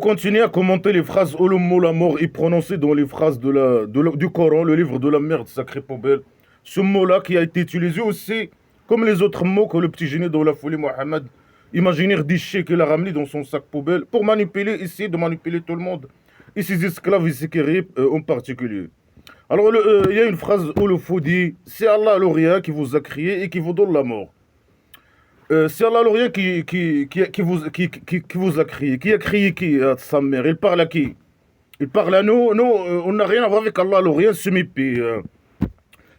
Continuer à commenter les phrases où le mot la mort est prononcé dans les phrases du Coran, le livre de la merde, sacré poubelle. Ce mot-là qui a été utilisé aussi, comme les autres mots que le petit génie dans la folie Mohammed, imaginaire déchet qu'il a ramené dans son sac poubelle, pour manipuler, essayer de manipuler tout le monde, et ses esclaves ici qui en particulier. Alors, il y a une phrase où le fou dit, c'est Allah l'Orient qui vous a créé et qui vous donne la mort. C'est Allah l'Orient qui vous a créé. Qui a créé qui, sa mère? Il parle à qui? Il parle à nous. Nous, on n'a rien à voir avec Allah l'Orient, semi-pi.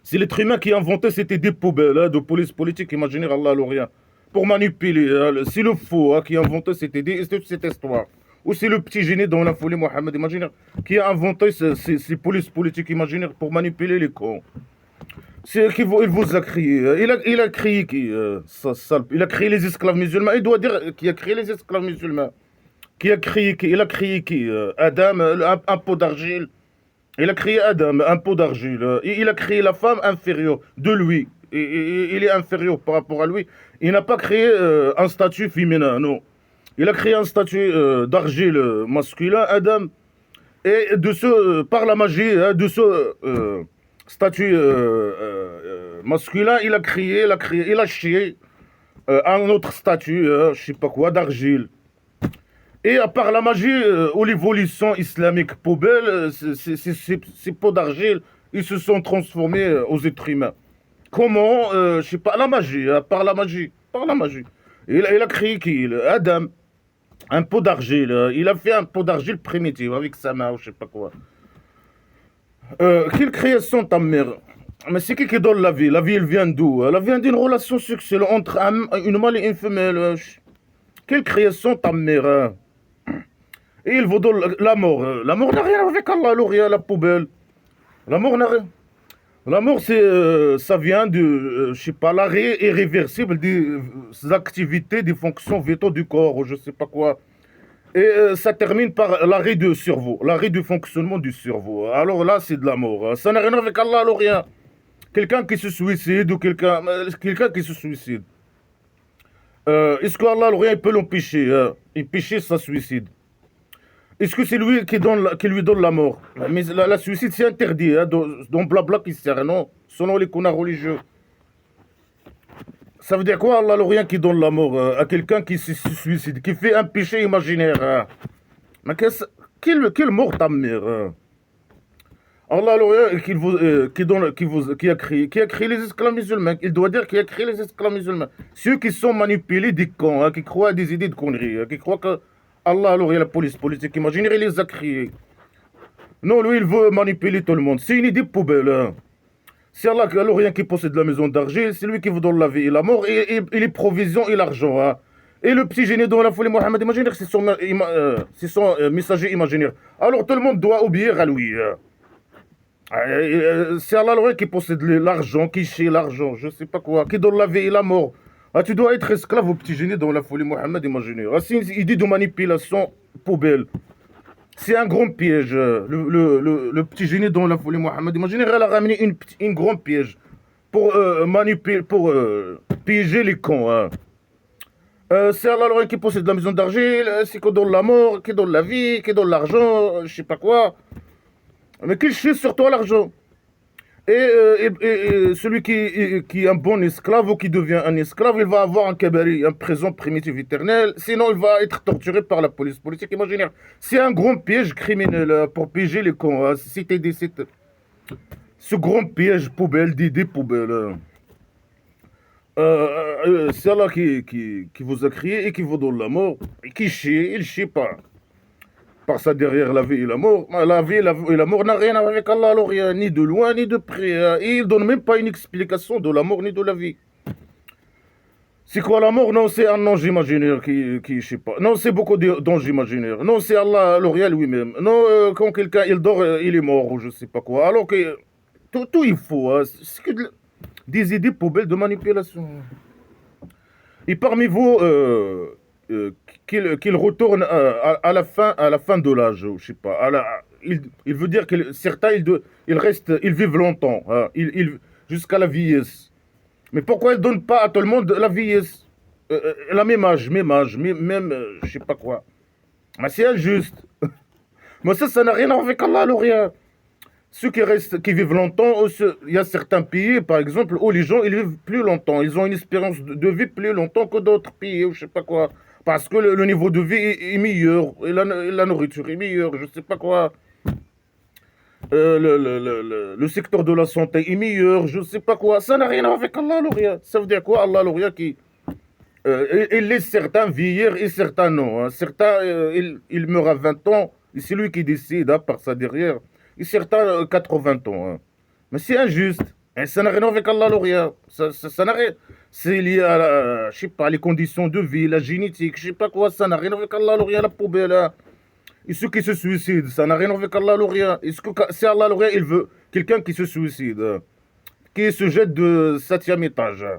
C'est l'être humain qui a inventé cette idée poubelle de police politique imaginaire Allah l'Orient. Pour manipuler. C'est le faux qui a inventé cette idée, cette histoire. Ou c'est le petit génie dans la folie Mohammed imaginaire qui a inventé ces polices politiques imaginaires pour manipuler les cons. Il vous a créé. Il a créé qui il a créé les esclaves musulmans. Il doit dire qui a créé les esclaves musulmans. Qui a créé qui? Il a créé qui? Adam, un pot d'argile. Il a créé Adam, un pot d'argile. Il a créé la femme inférieure de lui. Il est inférieur par rapport à lui. Il n'a pas créé un statut féminin, non. Il a créé un statut d'argile masculin, Adam. Et par la magie de ce statut masculin, il a chié un autre statut, je sais pas quoi, d'argile. Et à part la magie ou l'évolution islamique poubelle, ces pots d'argile, ils se sont transformés aux êtres humains. Comment je sais pas, la magie, par la magie, par la magie. Il a créé qui? Adam, un pot d'argile. Il a fait un pot d'argile primitif avec sa main ou je sais pas quoi. Quelle création ta mère? Mais c'est qui donne la vie? La vie, elle vient d'où? Elle vient d'une relation sexuelle entre une mâle et une femelle. Quelle création ta mère? Et il vous donne la mort. La mort n'a rien à voir avec Allah, l'Orient, la poubelle. La mort n'a rien. La mort, ça vient de, je sais pas, l'arrêt irréversible des activités, des fonctions vitales du corps, ou je sais pas quoi. Et ça termine par l'arrêt du cerveau, l'arrêt du fonctionnement du cerveau. Alors là, c'est de la mort. Ça n'a rien à voir avec Allah, l'Orient. Quelqu'un qui se suicide ou quelqu'un qui se suicide. Est-ce que Allah, l'Orient, peut l'empêcher? Empêcher sa suicide? Est-ce que c'est lui qui lui donne la mort? Mais la suicide, c'est interdit, dans blabla qui sert, non? Selon les connards religieux. Ça veut dire quoi, Allah l'Orient qui donne la mort à quelqu'un qui se suicide, qui fait un péché imaginaire? Mais quelle mort ta mère? Allah l'Orient qui a créé les esclaves musulmans. Il doit dire qui a créé les esclaves musulmans. Ceux qui sont manipulés des cons, qui croient à des idées de conneries, qui croient que Allah l'Orient, la police politique imaginaire, il les a créés. Non, lui, il veut manipuler tout le monde. C'est une idée poubelle. C'est Allah l'Orient qui possède la maison d'argile, c'est lui qui vous donne la vie et la mort, et les provisions et l'argent. Et le petit génie dans la folie Mohammed imaginaire, c'est son messager imaginaire. Alors tout le monde doit obéir à lui. C'est Allah l'Orient qui possède l'argent, qui chie l'argent, je sais pas quoi, qui donne la vie et la mort. Tu dois être esclave au petit génie dans la folie Mohammed imaginaire. C'est une idée de manipulation poubelle. C'est un grand piège. Le petit génie dans la folie Mohammed imaginaire, elle a ramené une grande piège pour manipuler, pour piéger les cons. C'est Allah l'Orient qui possède la maison d'argile, c'est qui donne la mort, qui donne la vie, qui donne l'argent, je sais pas quoi. Mais qu'il chie sur toi l'argent. Et celui qui est un bon esclave ou qui devient un esclave, il va avoir un kabari, un présent primitif éternel. Sinon, il va être torturé par la police politique imaginaire. C'est un grand piège criminel pour piéger les cons. Ce grand piège poubelle, d'idées poubelles. C'est Allah qui vous a créé et qui vous donne la mort. Et qui chie, il chie pas. Par ça derrière la vie et la mort. La vie et la mort n'a rien à voir avec Allah, alors ni de loin ni de près. Et il ne donne même pas une explication de la mort ni de la vie. C'est quoi la mort? Non, c'est un ange imaginaire je sais pas. Non, c'est beaucoup d'anges imaginaires. Non, c'est Allah, l'Orient lui-même. Non, quand quelqu'un il dort, il est mort ou je sais pas quoi. Alors que tout il faut. C'est que des idées poubelles de manipulation. Et parmi vous, qu'il retourne à la fin de l'âge, je sais pas. Il veut dire que certains, ils vivent longtemps, jusqu'à la vieillesse. Mais pourquoi ils ne donnent pas à tout le monde la vieillesse? La même âge, même, je sais pas quoi. Mais c'est injuste. Mais ça n'a rien à voir avec Allah, alors rien. Ceux qui restent, qui vivent longtemps, il y a certains pays, par exemple, où les gens ils vivent plus longtemps. Ils ont une espérance de vie plus longtemps que d'autres pays, ou je sais pas quoi. Parce que le niveau de vie est meilleur, et la nourriture est meilleure, je sais pas quoi. Le secteur de la santé est meilleur, je sais pas quoi. Ça n'a rien à voir avec Allah, Lauria. Ça veut dire quoi, Allah, Lauria, qui il laisse certains vieillir et certains non, hein. Certains, il meurt à 20 ans, et c'est lui qui décide, hein, par ça derrière. Et certains, 80 ans, hein. Mais c'est injuste. Et ça n'a rien à voir avec Allah, Lauria. Ça n'a rien. C'est lié à, je sais pas, les conditions de vie, la génétique, je sais pas quoi. Ça n'a rien à voir avec Allah, Lauria, la poubelle, hein. Et ceux qui se suicident, ça n'a rien à voir avec Allah, Lauria. Est-ce que c'est Allah, Lauria, il veut quelqu'un qui se suicide, hein, qui se jette de 7e étage, hein.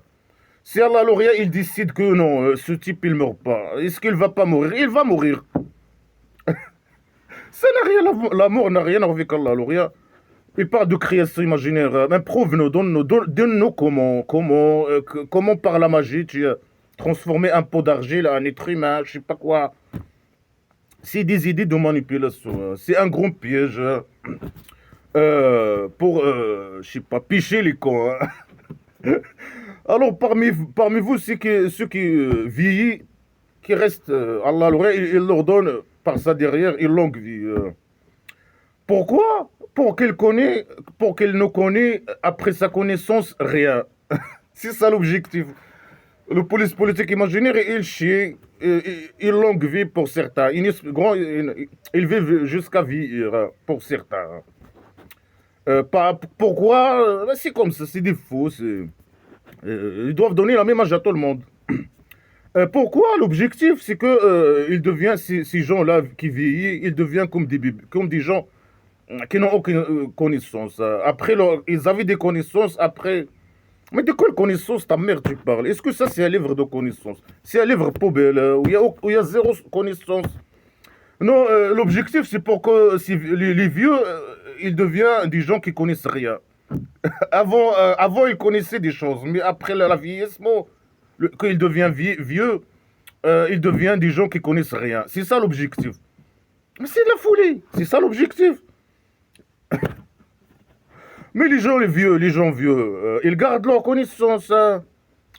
Si Allah, Lauria, il décide que non, ce type, il meurt pas. Est-ce qu'il va pas mourir? Il va mourir. Ça n'a rien à voir. La mort n'a rien à voir avec Allah, Lauria. Il parle de création imaginaire. Mais prouve-nous, donne-nous comment par la magie tu as transformé un pot d'argile en être humain, je sais pas quoi. C'est des idées de manipulation, hein. C'est un grand piège, hein, pour, je sais pas, picher les cons, hein. Alors, parmi vous, ceux qui vieillissent, qui restent, Allah il leur donne, par ça derrière, une longue vie. Pourquoi? Pour qu'elle ne connaisse, après sa connaissance, rien. C'est ça l'objectif. Le police politique imaginaire, il chie, une longue vie pour certains. Il vit jusqu'à vieillir, pour certains. Pourquoi? C'est comme ça, c'est des faux. Ils doivent donner la même âge à tout le monde. Pourquoi? L'objectif, c'est que il devient, ces gens-là qui vieillissent, ils deviennent comme des gens qui n'ont aucune connaissance. Après, ils avaient des connaissances, après. Mais de quelle connaissance ta mère tu parles? Est-ce que ça, c'est un livre de connaissances? C'est un livre poubelle, où il y a zéro connaissance. Non, l'objectif, c'est pour que les vieux, ils deviennent des gens qui connaissent rien. Avant, ils connaissaient des choses, mais après la vieillissement, quand ils deviennent vieux, ils deviennent des gens qui connaissent rien. C'est ça l'objectif. Mais c'est de la folie. C'est ça l'objectif. Mais les gens vieux, ils gardent leur connaissance, hein.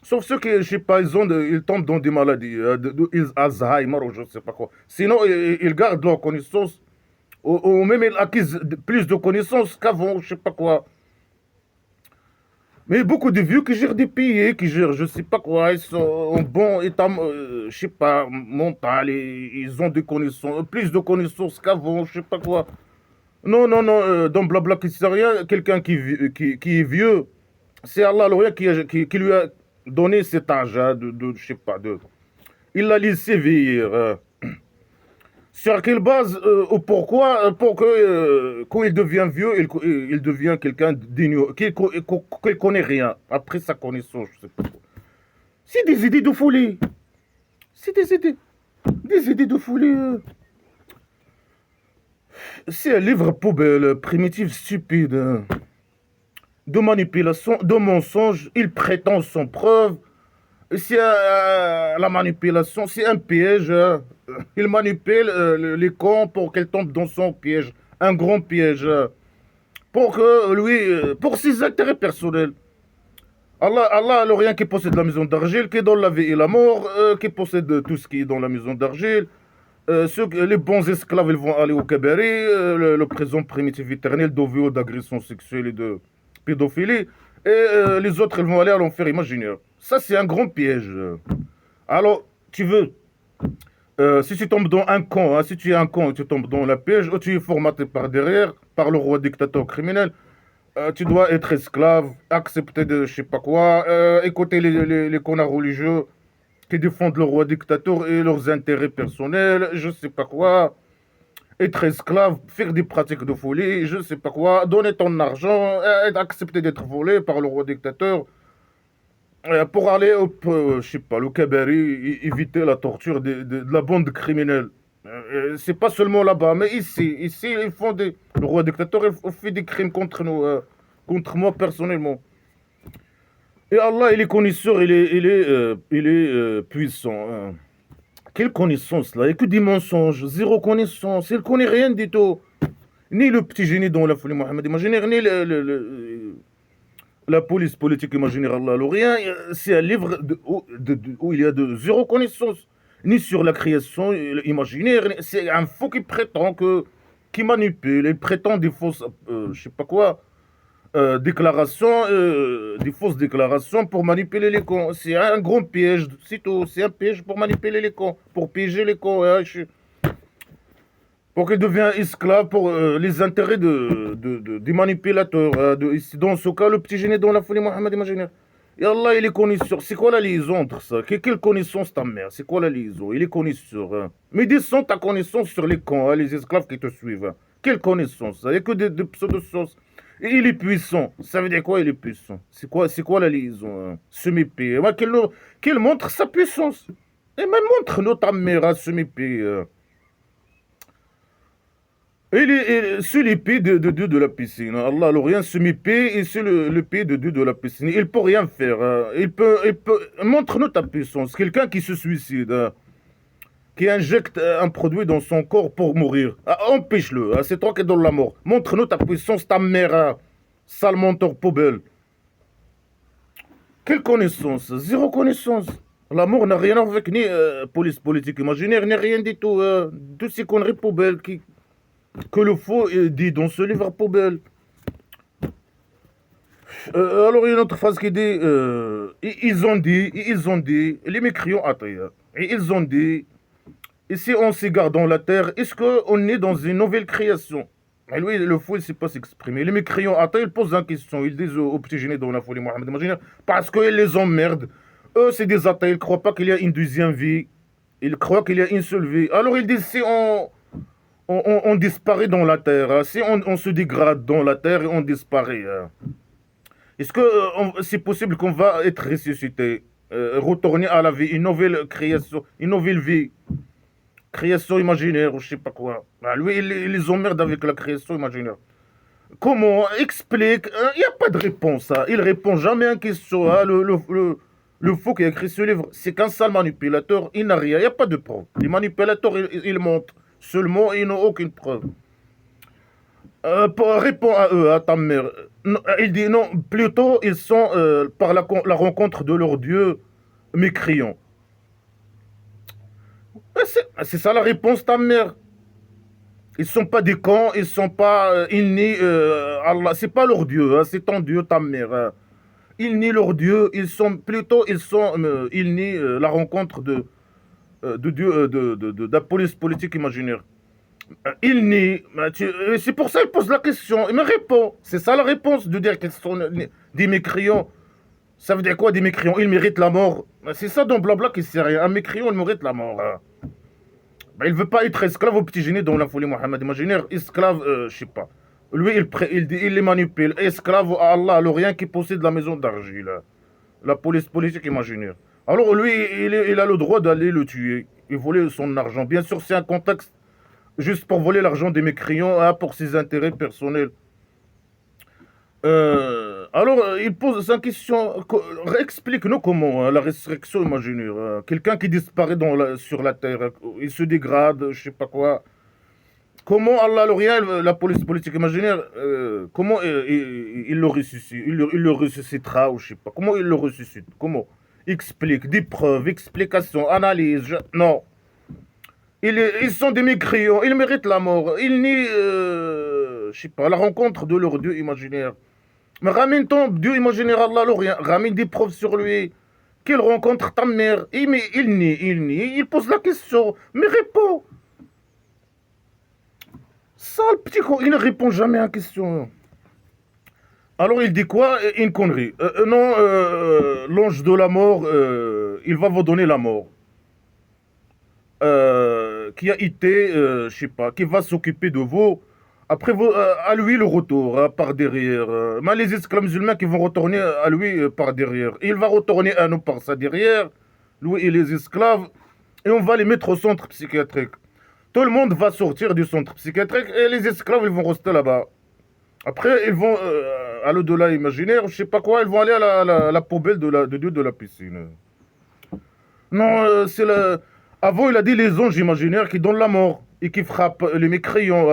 Sauf ceux qui, je sais pas, ils tombent dans des maladies, Alzheimer ou je sais pas quoi. Sinon, ils gardent leur connaissance, ou même ils acquisent plus de connaissances qu'avant, je sais pas quoi. Mais beaucoup de vieux qui gèrent des pays, qui gèrent je sais pas quoi, ils sont en bon état, je sais pas, mental, ils ont des connaissances, plus de connaissances qu'avant, je sais pas quoi. Non, non, non, dans Blabla qui sait rien, quelqu'un qui est vieux, c'est Allah le qui lui a donné cet âge, hein, je sais pas, il l'a laissé vieillir. Sur quelle base, ou pourquoi, pour que quand il devient vieux, il devient quelqu'un d'ignorant, qui connaît rien, après sa connaissance, je sais pas quoi. C'est des idées de folie. C'est des idées de folie. C'est un livre poubelle, primitif, stupide, hein, de manipulation, de mensonge. Il prétend sans preuve. C'est la manipulation, c'est un piège, hein. Il manipule les cons pour qu'elles tombent dans son piège. Un grand piège, hein. Pour que lui, pour ses intérêts personnels. Allah, le rien qui possède la maison d'argile, qui donne la vie et la mort, qui possède tout ce qui est dans la maison d'argile. Les bons esclaves, ils vont aller au cabaret, le présent primitif éternel de viol, d'agression sexuelle et de pédophilie. Et les autres, ils vont aller à l'enfer imaginaire. Ça, c'est un grand piège. Alors, tu veux, si tu tombes dans un camp, hein, si tu es un camp et tu tombes dans la piège, ou tu es formaté par derrière, par le roi dictateur criminel, tu dois être esclave, accepter de je sais pas quoi, écouter les connards religieux qui défendent le roi dictateur et leurs intérêts personnels, je sais pas quoi, être esclave, faire des pratiques de folie, je sais pas quoi, donner ton argent, accepter d'être volé par le roi dictateur, pour aller au, je sais pas, le cabaret, éviter la torture de la bande criminelle. C'est pas seulement là-bas, mais ici, ils font des... Le roi dictateur, il fait des crimes contre nous, contre moi personnellement. Et Allah, il est connaisseur, il est puissant, hein. Quelle connaissance là? Il n'y a que des mensonges, zéro connaissance. Il ne connaît rien du tout. Ni le petit génie dans la folie Mohamed imaginaire, ni la police politique imaginaire Allah rien. C'est un livre où il y a de zéro connaissance. Ni sur la création imaginaire. C'est un faux qui prétend qui manipule. Il prétend des fausses, je sais pas quoi, déclarations, des fausses déclarations pour manipuler les cons. C'est un grand piège, c'est tout. C'est un piège pour manipuler les cons, pour piéger les cons. Hein, pour qu'ils deviennent esclaves pour les intérêts des manipulateurs. Dans ce cas, le petit génie dans la folie Mohamed imaginaire. Et Allah, il est connu sur. C'est quoi la liaison entre ça? Quelle connaissance ta mère? C'est quoi la liaison? Il est connu sur. Mais descends ta connaissance sur les cons, hein, les esclaves qui te suivent. Hein. Quelle connaissance? Il n'y a que des pseudo-sciences. Et il est puissant. Ça veut dire quoi, il est puissant? C'est quoi la liaison? Hein? Semi-P. Qu'il montre sa puissance. Et même montre-nous ta mère à Semi-P. C'est l'épée de Dieu de la piscine. Allah, le rien semi-paix et c'est l'épée de Dieu de la piscine. Il peut rien faire. Montre-nous ta puissance. Quelqu'un qui se suicide, qui injecte un produit dans son corps pour mourir. Empêche-le. C'est toi qui donnes la mort. Montre-nous ta puissance, ta mère, sale menteur poubelle. Quelle connaissance? Zéro connaissance. La mort n'a rien à voir avec ni police politique imaginaire, ni rien du tout. Toutes ces conneries poubelles que le faux dit dans ce livre poubelle. Alors, il y a une autre phrase qui dit ils ont dit, les mécrions ils ont dit, et si on s'égare dans la terre, est-ce qu'on est dans une nouvelle création? Et lui, le faux, il ne sait pas s'exprimer. Les mécrions ils posent une question. Ils disent aux petits génies dans la folie Mohamed imaginaire, parce qu'ils les emmerdent. Eux, c'est des athées, ils ne croient pas qu'il y a une deuxième vie. Ils croient qu'il y a une seule vie. Alors, ils disent si on disparaît dans la terre. Hein. Si on se dégrade dans la terre et on disparaît. Hein. Est-ce que c'est possible qu'on va être ressuscité, retourner à la vie, une nouvelle création, une nouvelle vie, création imaginaire ou je sais pas quoi. Ah, lui, il les emmerde avec la création imaginaire. Comment? Explique. Il n'y a pas de réponse. Hein. Il répond jamais à une question. Hein. Le faux qui a écrit ce livre, c'est qu'un seul manipulateur. Il n'a rien. Il n'y a pas de preuve. Les manipulateurs, ils mentent. Seulement, ils n'ont aucune preuve. Réponds à eux, à ta mère. Il dit non, plutôt ils sont par la rencontre de leur Dieu mécréants. C'est ça la réponse, ta mère. Ils sont pas des cons, ils sont pas ils nient Allah. C'est pas leur Dieu, hein, c'est ton Dieu, ta mère. Hein. Ils nient leur Dieu, ils nient la rencontre de Dieu, de la police politique imaginaire. Il nie. C'est pour ça qu'il pose la question. Il me répond. C'est ça la réponse de dire qu'ils sont des mécréants. Ça veut dire quoi des mécréants? Ils méritent la mort. C'est ça dans blabla qui sert à rien. Un mécréant, il mérite la mort. Il ne veut pas être esclave au petit génie dans la folie Mohamed imaginaire. Esclave, je sais pas. Lui, il les manipule. Esclave à Allah, le rien qui possède la maison d'argile. La police politique imaginaire. Alors lui, il a le droit d'aller le tuer. Il voulait son argent. Bien sûr, c'est un contexte juste pour voler l'argent des mécréants hein, pour ses intérêts personnels. Alors, il pose sa question. Explique-nous comment la restriction imaginaire. Quelqu'un qui disparaît sur la terre, il se dégrade, je sais pas quoi. Comment Allah le rien, la police politique imaginaire, comment il le ressuscite, il le ressuscitera ou je sais pas. Comment il le ressuscite? Comment? Explique, des preuves, explications, analyse. Non. Ils sont des mécréants, ils méritent la mort. Ils nient, je sais pas, la rencontre de leur Dieu imaginaire. Mais ramène ton Dieu imaginaire, Allah, le rien. Ramène des preuves sur lui. Qu'il rencontre ta mère. Il nie. Il pose la question. Mais réponds. Ça, le petit con, il ne répond jamais à la question. Alors il dit quoi? Une connerie. Non, l'ange de la mort, il va vous donner la mort. Qui a été, je sais pas, qui va s'occuper de vous. Après, à lui le retour, hein, par derrière. Mais les esclaves musulmans qui vont retourner à lui par derrière. Il va retourner à nous par sa derrière, lui et les esclaves, et on va les mettre au centre psychiatrique. Tout le monde va sortir du centre psychiatrique et les esclaves, ils vont rester là-bas. Après, ils vont à l'au-delà imaginaire, je sais pas quoi, ils vont aller à la poubelle de Dieu de la piscine. Non, c'est la... Avant, il a dit les anges imaginaires qui donnent la mort et qui frappent les mécréants,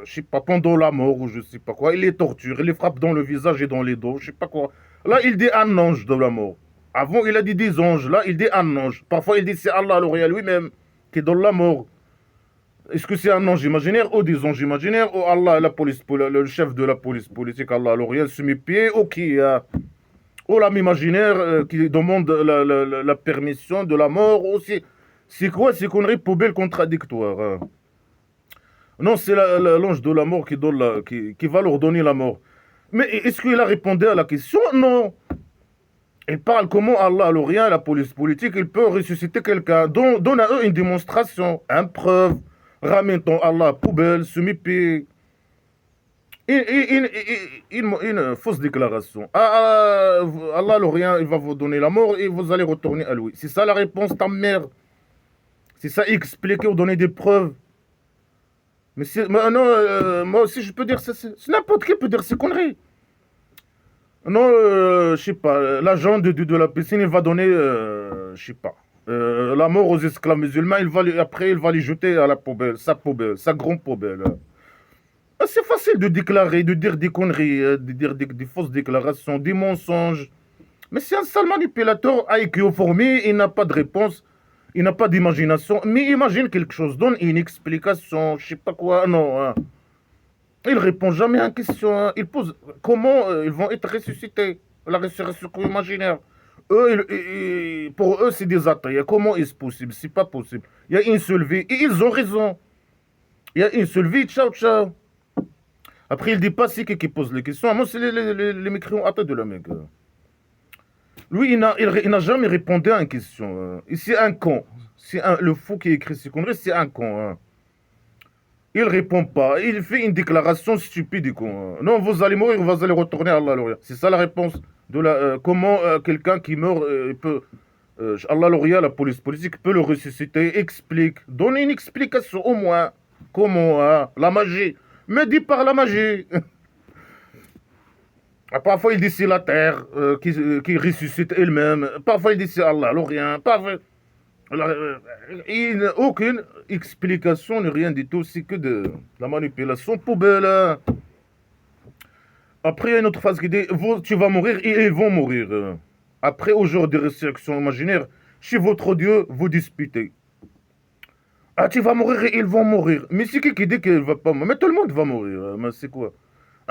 je sais pas, pendant la mort ou je sais pas quoi. Il les torture, il les frappe dans le visage et dans les dos, je sais pas quoi. Là, il dit un ange de la mort. Avant, il a dit des anges. Là, il dit un ange. Parfois, il dit c'est Allah l'Orient lui-même qui donne la mort. Est-ce que c'est un ange imaginaire ou des anges imaginaires ou Allah, la police, le chef de la police politique, Allah l'Orient, semi-pied ou qui ou l'âme imaginaire qui demande la permission de la mort ou c'est quoi ces conneries poubelles contradictoires hein. Non, c'est l'ange de la mort qui va leur donner la mort. Mais est-ce qu'il a répondu à la question? Non. Il parle comment Allah, l'Orient, la police politique, il peut ressusciter quelqu'un. Donne à eux une démonstration, une preuve. Ramène ton Allah poubelle, semi-pied. Une fausse déclaration. Allah, l'Orient, il va vous donner la mort et vous allez retourner à lui. C'est ça la réponse, ta mère. C'est ça, expliquer ou donner des preuves. Mais non, moi aussi je peux dire, n'importe qui peut dire ces conneries. Non, je sais pas, l'agent de la piscine, il va donner, je sais pas, la mort aux esclaves musulmans, après il va les jeter à la poubelle, sa grande poubelle. C'est facile de déclarer, de dire des conneries, de dire des fausses déclarations, des mensonges. Mais c'est un sale manipulateur IQ formé, il n'a pas de réponse. Il n'a pas d'imagination, mais imagine quelque chose, donne une explication, je sais pas quoi, non. Hein. Il répond jamais à une question, hein. Il pose comment ils vont être ressuscités, la résurrection imaginaire. Eux, pour eux, c'est des athées. Comment est-ce possible? C'est pas possible. Il y a une seule vie, et ils ont raison. Il y a une seule vie, ciao, ciao. Après, il dit pas c'est qui pose les questions. Moi, c'est les mécréants athées de la mec. Lui, il n'a jamais répondu à une question. C'est un con. Le fou qui écrit ces conneries, c'est un con. Hein. Il répond pas. Il fait une déclaration stupide. Con. Non, vous allez mourir, vous allez retourner à Allah l'Orient. C'est ça la réponse. Comment quelqu'un qui meurt peut... Allah l'Orient, la police politique, peut le ressusciter. Explique. Donne une explication au moins. Comment la magie. Mais dis par la magie. Parfois, il dit c'est la terre qui ressuscite elle-même. Parfois, il dit c'est Allah, l'Orient. Parfois, il n'a aucune explication, ni rien du tout. C'est que de la manipulation poubelle. Après, il y a une autre phrase qui dit tu vas mourir et ils vont mourir. Après, au jour de résurrection imaginaire, chez votre Dieu, vous disputez. Ah, tu vas mourir et ils vont mourir. Mais c'est qui dit qu'il ne va pas mourir? Mais tout le monde va mourir. Mais c'est quoi?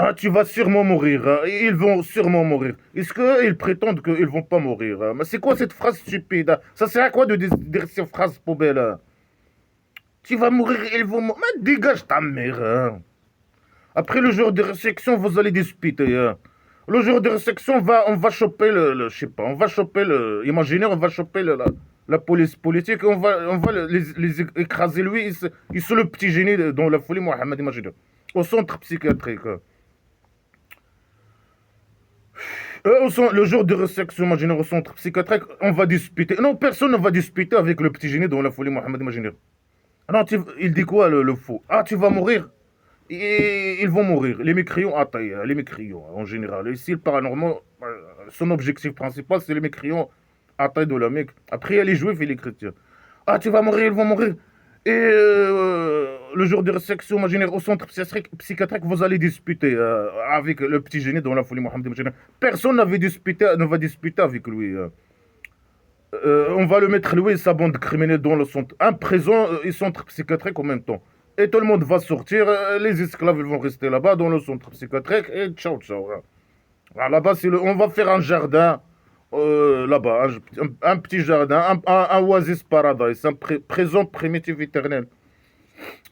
Ah, tu vas sûrement mourir. Hein. Ils vont sûrement mourir. Est-ce qu'ils prétendent qu'ils ne vont pas mourir? Hein? Mais c'est quoi cette phrase stupide? Hein? Ça sert à quoi de dire ces phrases poubelles? Hein? Tu vas mourir, ils vont mourir. Mais dégage ta mère. Hein? Après le jour de résurrection, vous allez disputer. Hein? Le jour de résurrection, on va choper je sais pas, on va choper imaginez, on va choper la police politique, on va les écraser lui. Ils sont le petit génie dans la folie Mohammed, imaginez. Au centre psychiatrique. Hein? Le jour de résurrection imaginaire au centre psychiatrique, on va disputer. Non, personne ne va disputer avec le petit génie dans la folie Mohammed imaginaire. Non, il dit quoi le faux? Ah, tu vas mourir? Et ils vont mourir. Les mécréants attaillent, les mécréants en général. Ici, le paranormal, son objectif principal, c'est les mécréants attaillent de la Mecque. Après, il y a les juifs et les chrétiens. Ah, tu vas mourir, ils vont mourir. Et le jour de résurrection imaginaire au centre psychiatrique, vous allez disputer avec le petit génie dans la folie Mohammed imaginaire. Personne ne va disputer avec lui. On va le mettre, lui et sa bande criminelle, dans le centre, un prison et centre psychiatrique en même temps. Et tout le monde va sortir, les esclaves ils vont rester là-bas dans le centre psychiatrique et ciao ciao. Là-bas, on va faire un jardin, là-bas, un petit jardin, un oasis paradise, un présent primitif éternel.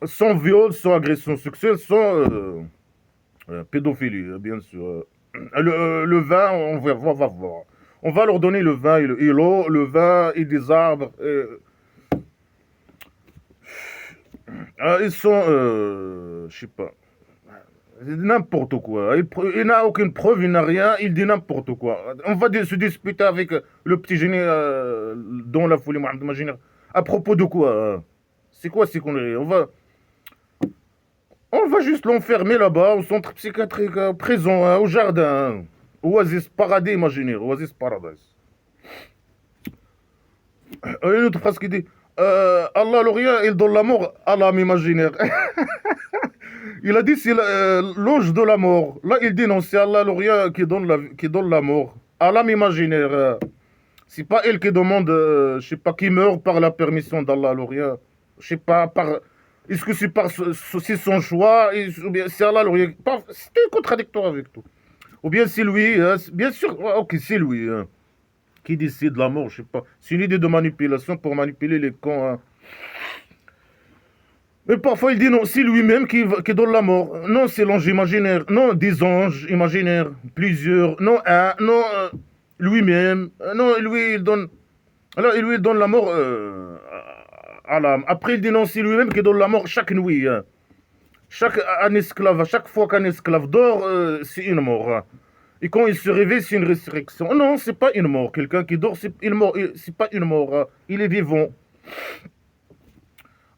Sans viol, sans agression sexuelle, sans pédophilie, bien sûr. Le vin, on va voir. On va leur donner le vin et l'eau, le vin et des arbres. Ils sont, je sais pas, n'importe quoi. Il n'a aucune preuve, il n'a rien, il dit n'importe quoi. On va se disputer avec le petit génie dans la folie Mohammed imaginaire. À propos de quoi? C'est quoi ces conneries? On va juste l'enfermer là-bas, au centre psychiatrique, prison, au jardin. Oasis paradis imaginaire, oasis paradise. Une autre phrase qui dit Allah l'Orient, il donne la mort à l'âme imaginaire. Il a dit c'est l'ange de la mort. Là, il dit non, c'est Allah l'Orient qui donne la mort à l'âme imaginaire. C'est pas elle qui demande, je sais pas, qui meurt par la permission d'Allah l'Orient. Je sais pas, est-ce que c'est son choix, ou bien c'est Allah l'Orient. C'est contradictoire avec tout. Ou bien c'est lui, bien sûr, ouais, ok, c'est lui qui décide de la mort, je sais pas. C'est une idée de manipulation pour manipuler les camps. Mais parfois il dit non, c'est lui-même qui donne la mort. Non, c'est l'ange imaginaire. Non, des anges imaginaires. Plusieurs. Non, un. Non, lui-même. Non, lui, il donne. Alors, il lui donne la mort à l'âme. Après, il dit non, c'est lui-même qui donne la mort chaque nuit. Un esclave, à chaque fois qu'un esclave dort, c'est une mort. Et quand il se réveille, c'est une résurrection. Non, c'est pas une mort. Quelqu'un qui dort, c'est pas une mort. Il est vivant.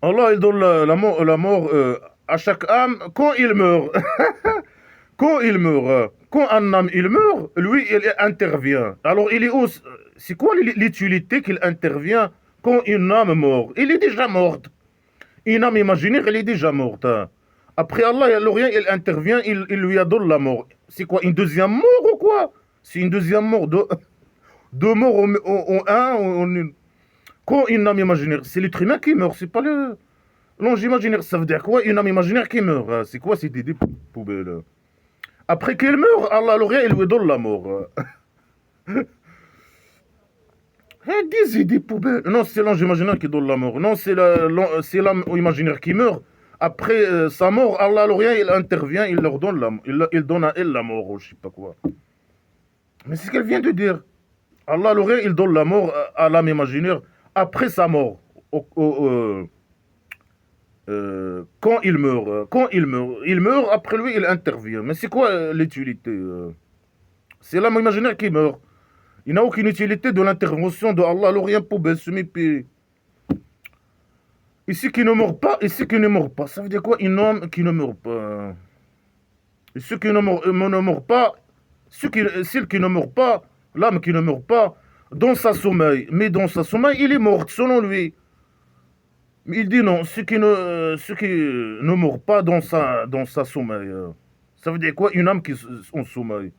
Allah, il donne la mort à chaque âme quand il meurt. Quand il meurt. Quand un âme, il meurt, lui, il intervient. Alors, il est où? C'est quoi l'utilité qu'il intervient quand une âme meurt? Il est déjà morte. Une âme imaginaire, elle est déjà morte. Après Allah, l'Orient, il intervient, il lui donne la mort. C'est quoi, une deuxième mort ou quoi? C'est une deuxième mort. Deux morts en un, en une. Quand une âme imaginaire, c'est l'être humain qui meurt, c'est pas l'ange imaginaire. Ça veut dire quoi, une âme imaginaire qui meurt? C'est quoi cette idée poubelle? Après qu'il meurt, Allah l'Orient, il lui donne la mort. Des idées poubelles. Non, c'est l'ange imaginaire qui donne la mort. Non, c'est l'âme imaginaire qui meurt. Après sa mort, Allah l'Orient, il intervient, il leur donne il donne à elle la mort, ou je sais pas quoi. Mais c'est ce qu'elle vient de dire. Allah l'Orient, il donne la mort à l'âme imaginaire après sa mort. Quand il meurt. Quand il meurt. Il meurt, après lui, il intervient. Mais c'est quoi l'utilité C'est l'âme imaginaire qui meurt. Il n'a aucune utilité de l'intervention de Allah l'Orient poubelle, semi-payé. Ici qui ne meurt pas, ici qui ne meurt pas. Ça veut dire quoi, une âme qui ne meurt pas? Et ceux qui ne meurent pas, celle qui ne meurt pas, l'âme qui ne meurt pas, dans sa sommeil. Mais dans sa sommeil, il est mort, selon lui. Mais il dit non, ceux qui ne meurent pas dans sa sommeil. Ça veut dire quoi, une âme qui en sommeil?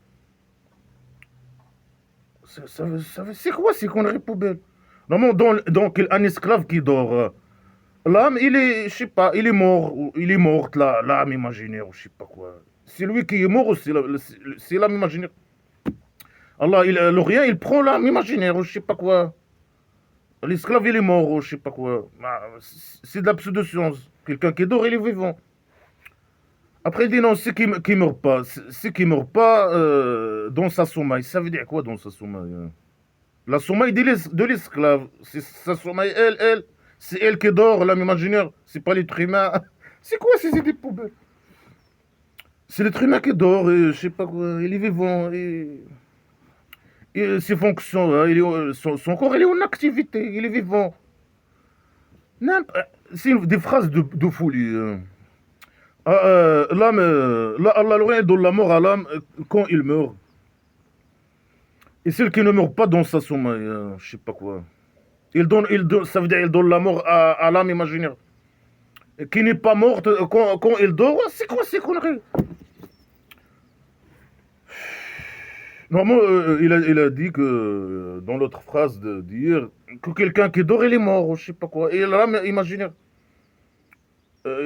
C'est quoi ces conneries poubelles? Normalement, donc, un esclave qui dort, l'âme, il est, je sais pas, il est mort, ou il est morte, l'âme imaginaire, ou je sais pas quoi. C'est lui qui est mort ou c'est l'âme imaginaire? Allah, l'Orient, il prend l'âme imaginaire, ou je sais pas quoi. L'esclave, il est mort, ou je sais pas quoi. C'est de la pseudo-science. Quelqu'un qui dort, il est vivant. Après, il dit non, ceux qui meurent pas, ceux qui meurent pas dans sa sommeil. Ça veut dire quoi dans sa sommeil? La sommeil de l'esclave. C'est sa sommeil, c'est elle qui dort, l'âme imaginaire. C'est pas l'être humain. C'est quoi ces idées poubelles? C'est l'être humain qui dort, et je sais pas quoi. Il est vivant, et ses fonctions, hein, son corps, il est en activité, il est vivant. C'est des phrases de folie. L'âme, Allah l'Orient donne la mort à l'âme quand il meurt. Et celle qui ne meurt pas dans sa sommeil, je sais pas quoi. Ça veut dire qu'il donne la mort à l'âme imaginaire. Qui n'est pas morte quand il dort. C'est quoi ces conneries? Normalement, il a dit que, dans l'autre phrase d'hier, que quelqu'un qui dort, il est mort, ou je sais pas quoi. Et l'âme imaginaire.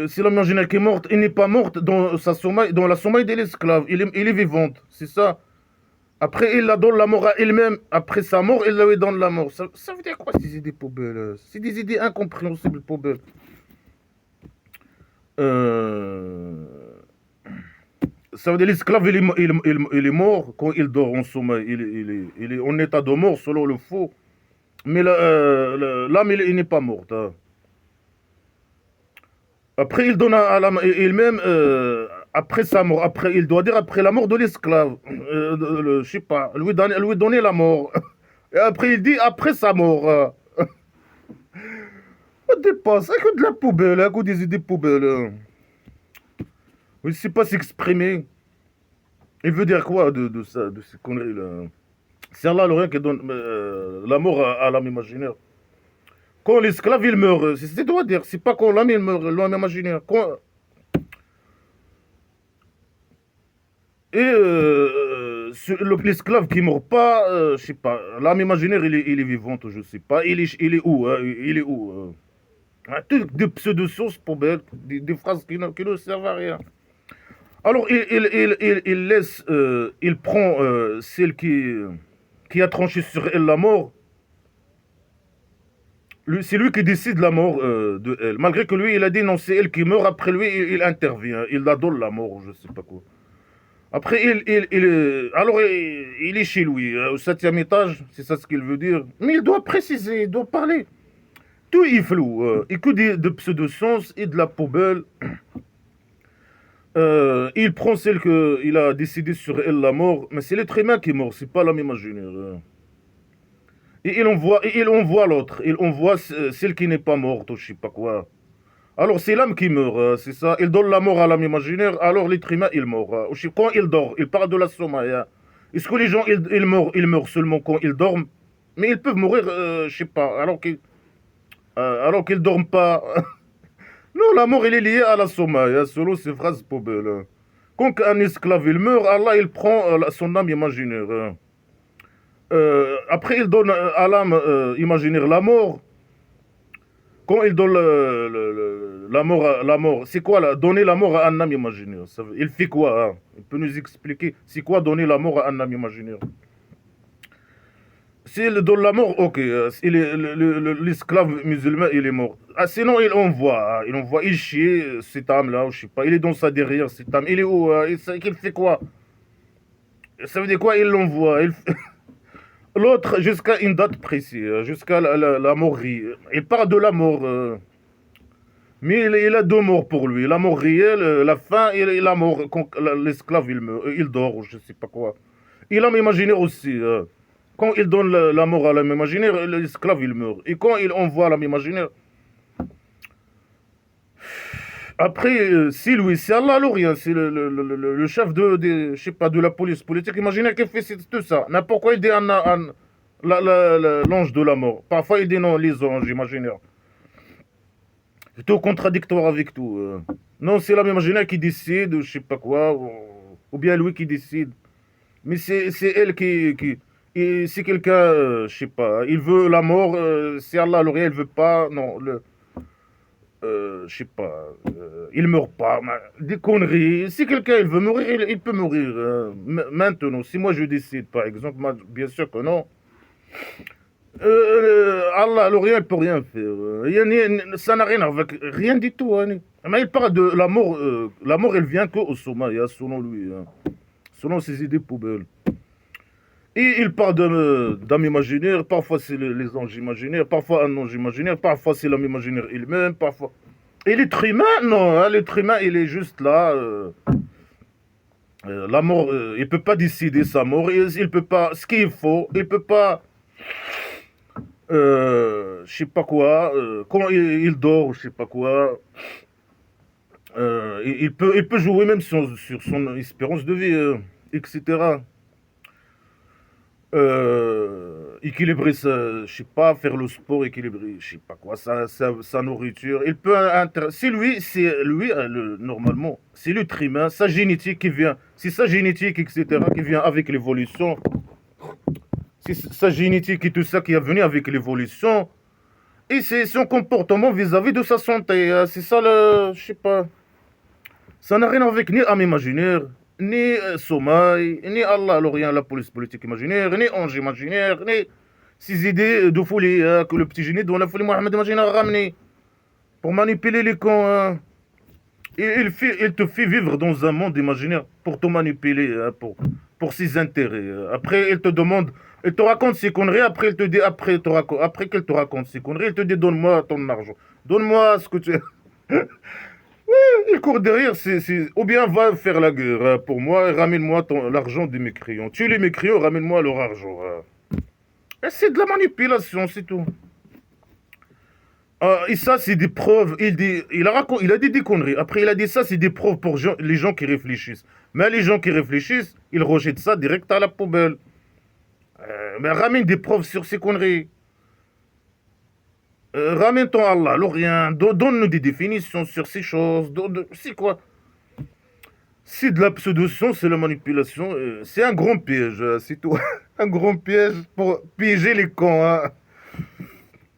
Si l'âme imaginaire qui est morte, elle n'est pas morte dans la sommeil de l'esclave. Il est vivante, c'est ça. Après, il la donne la mort à elle-même. Après sa mort, il lui donne la mort. Ça veut dire quoi ces idées poubelles? C'est des idées incompréhensibles, poubelles. Ça veut dire l'esclave, il est mort quand il dort en sommeil. Il est en état de mort selon le faux. Mais l'âme, il n'est pas morte. Hein. Après, il donne à l'âme elle-même, après sa mort. Après, il doit dire après la mort de l'esclave. Je sais pas, lui donner la mort. Et après, il dit après sa mort. On dépasse, c'est que de la poubelle, que des idées poubelles. Il ne sait pas s'exprimer. Il veut dire quoi de ça, de ces conneries-là? C'est Allah l'Orient qui donne la mort à l'âme imaginaire. Quand l'esclave, il meurt, c'est-à-dire, c'est pas quand l'homme, il meurt, l'homme imaginaire. Et l'esclave qui meurt pas, je sais pas, l'âme imaginaire, il est vivant, je sais pas. Il est où, hein, il est où des pseudo-sources poubelles, des phrases qui ne servent à rien. Alors, il laisse, il prend celle qui a tranché sur elle la mort. C'est lui qui décide la mort de elle. Malgré que lui, il a dit non, c'est elle qui meurt. Après lui, il intervient. Il la donne la mort, je sais pas quoi. Après, alors, il est chez lui, au 7e étage, c'est ça ce qu'il veut dire. Mais il doit préciser, il doit parler. Tout est flou. Et que de pseudo-sens et de la poubelle. Il prend celle qu'il a décidé sur elle la mort, mais c'est l'être humain qui est mort, c'est pas l'âme imaginaire. Et il envoie l'autre, il envoie celle qui n'est pas morte, ou je sais pas quoi. Alors c'est l'âme qui meurt, c'est ça. Il donne la mort à l'âme imaginaire, alors l'être humain il meurt. Quand il dort, il parle de la sommeil. Est-ce que les gens ils meurent seulement quand ils dorment? Mais ils peuvent mourir, je sais pas, alors qu'ils dorment pas. Non, la mort, elle est liée à la sommeil, selon ces phrases poubelles. Quand un esclave, il meurt, Allah, il prend son âme imaginaire. Après, il donne à l'âme imaginaire la mort. Quand il donne la mort, c'est quoi là? Donner la mort à un âme imaginaire. Il fait quoi, hein? Il peut nous expliquer, c'est quoi donner la mort à un âme imaginaire? S'il donne la mort, ok, l'esclave musulman, il est mort. Sinon, il chie cette âme-là, je sais pas, il est dans sa derrière, cette âme. Il est où? Il fait quoi? Ça veut dire quoi? Il l'envoie. L'autre, jusqu'à une date précise, jusqu'à la mort. Il parle de la mort. Mais il a deux morts pour lui. La mort réelle, la fin, et la mort quand l'esclave, il meurt, il dort, je sais pas quoi. Il a imaginaire aussi. Quand il donne la mort à l'âme imaginaire, l'esclave, il meurt. Et quand il envoie l'âme imaginaire, après, si lui, c'est Allah, alors rien, c'est le chef je sais pas, de la police politique imaginaire qui fait tout ça. N'importe quoi, il dit l'ange de la mort. Parfois, il dit non, les anges imaginaires. C'est tout contradictoire avec tout. Non, c'est l'âme imaginaire qui décide, je sais pas quoi, ou bien lui qui décide. Mais c'est elle qui et si quelqu'un, je sais pas, il veut la mort, c'est Allah, alors elle veut pas, non, je sais pas, il meurt pas, des conneries. Si quelqu'un il veut mourir, il peut mourir maintenant. Si moi je décide, par exemple, bien sûr que non. Allah, alors il peut rien faire. Ça n'a rien avec rien du tout. Hein. Mais il parle de la mort. La mort, elle vient qu'au sommeil, selon lui, selon ses idées poubelles. Et il parle d'âme imaginaire, parfois c'est les anges imaginaires, parfois un ange imaginaire, parfois c'est l'âme imaginaire il-même, parfois. Et l'être humain, non, hein, l'être humain, il est juste là. La mort, il peut pas décider sa mort, il peut pas, ce qu'il faut, il peut pas, je sais pas quoi, quand il dort, je sais pas quoi, il peut jouer même sur son espérance de vie, etc. Équilibrer je sais pas, faire le sport, équilibrer, je sais pas quoi, sa nourriture. Il peut c'est lui, normalement, c'est l'être humain, sa génétique qui vient, c'est sa génétique, etc., qui vient avec l'évolution. C'est sa génétique et tout ça qui est venu avec l'évolution. Et c'est son comportement vis-à-vis de sa santé. C'est ça je sais pas. Ça n'a rien avec ni âme imaginaire, ni sommeil, ni Allah, l'Orient, la police politique imaginaire, ni ange imaginaire, ni ces idées de folie que le petit génie dont la folie Mohamed imaginaire a ramené pour manipuler les cons. Il te fait vivre dans un monde imaginaire pour te manipuler, pour ses intérêts. Après, il te demande, il te raconte ses conneries, après, il te dit, après qu'il te raconte ses conneries, il te dit, donne-moi ton argent. Donne-moi ce que tu... Il court derrière, ou bien va faire la guerre pour moi, ramène-moi l'argent des mécréants. Tue les mécréants, ramène-moi leur argent. Et c'est de la manipulation, c'est tout. Et ça, c'est des preuves. Il a dit des conneries. Après, il a dit ça, c'est des preuves pour les gens qui réfléchissent. Mais les gens qui réfléchissent, ils rejettent ça direct à la poubelle. Mais ramène des preuves sur ces conneries. Ramène ton Allah, alors rien. Donne-nous des définitions sur ces choses. C'est quoi? C'est de la pseudo-science, c'est la manipulation. C'est un grand piège, c'est tout. Un grand piège pour piéger les cons. Hein.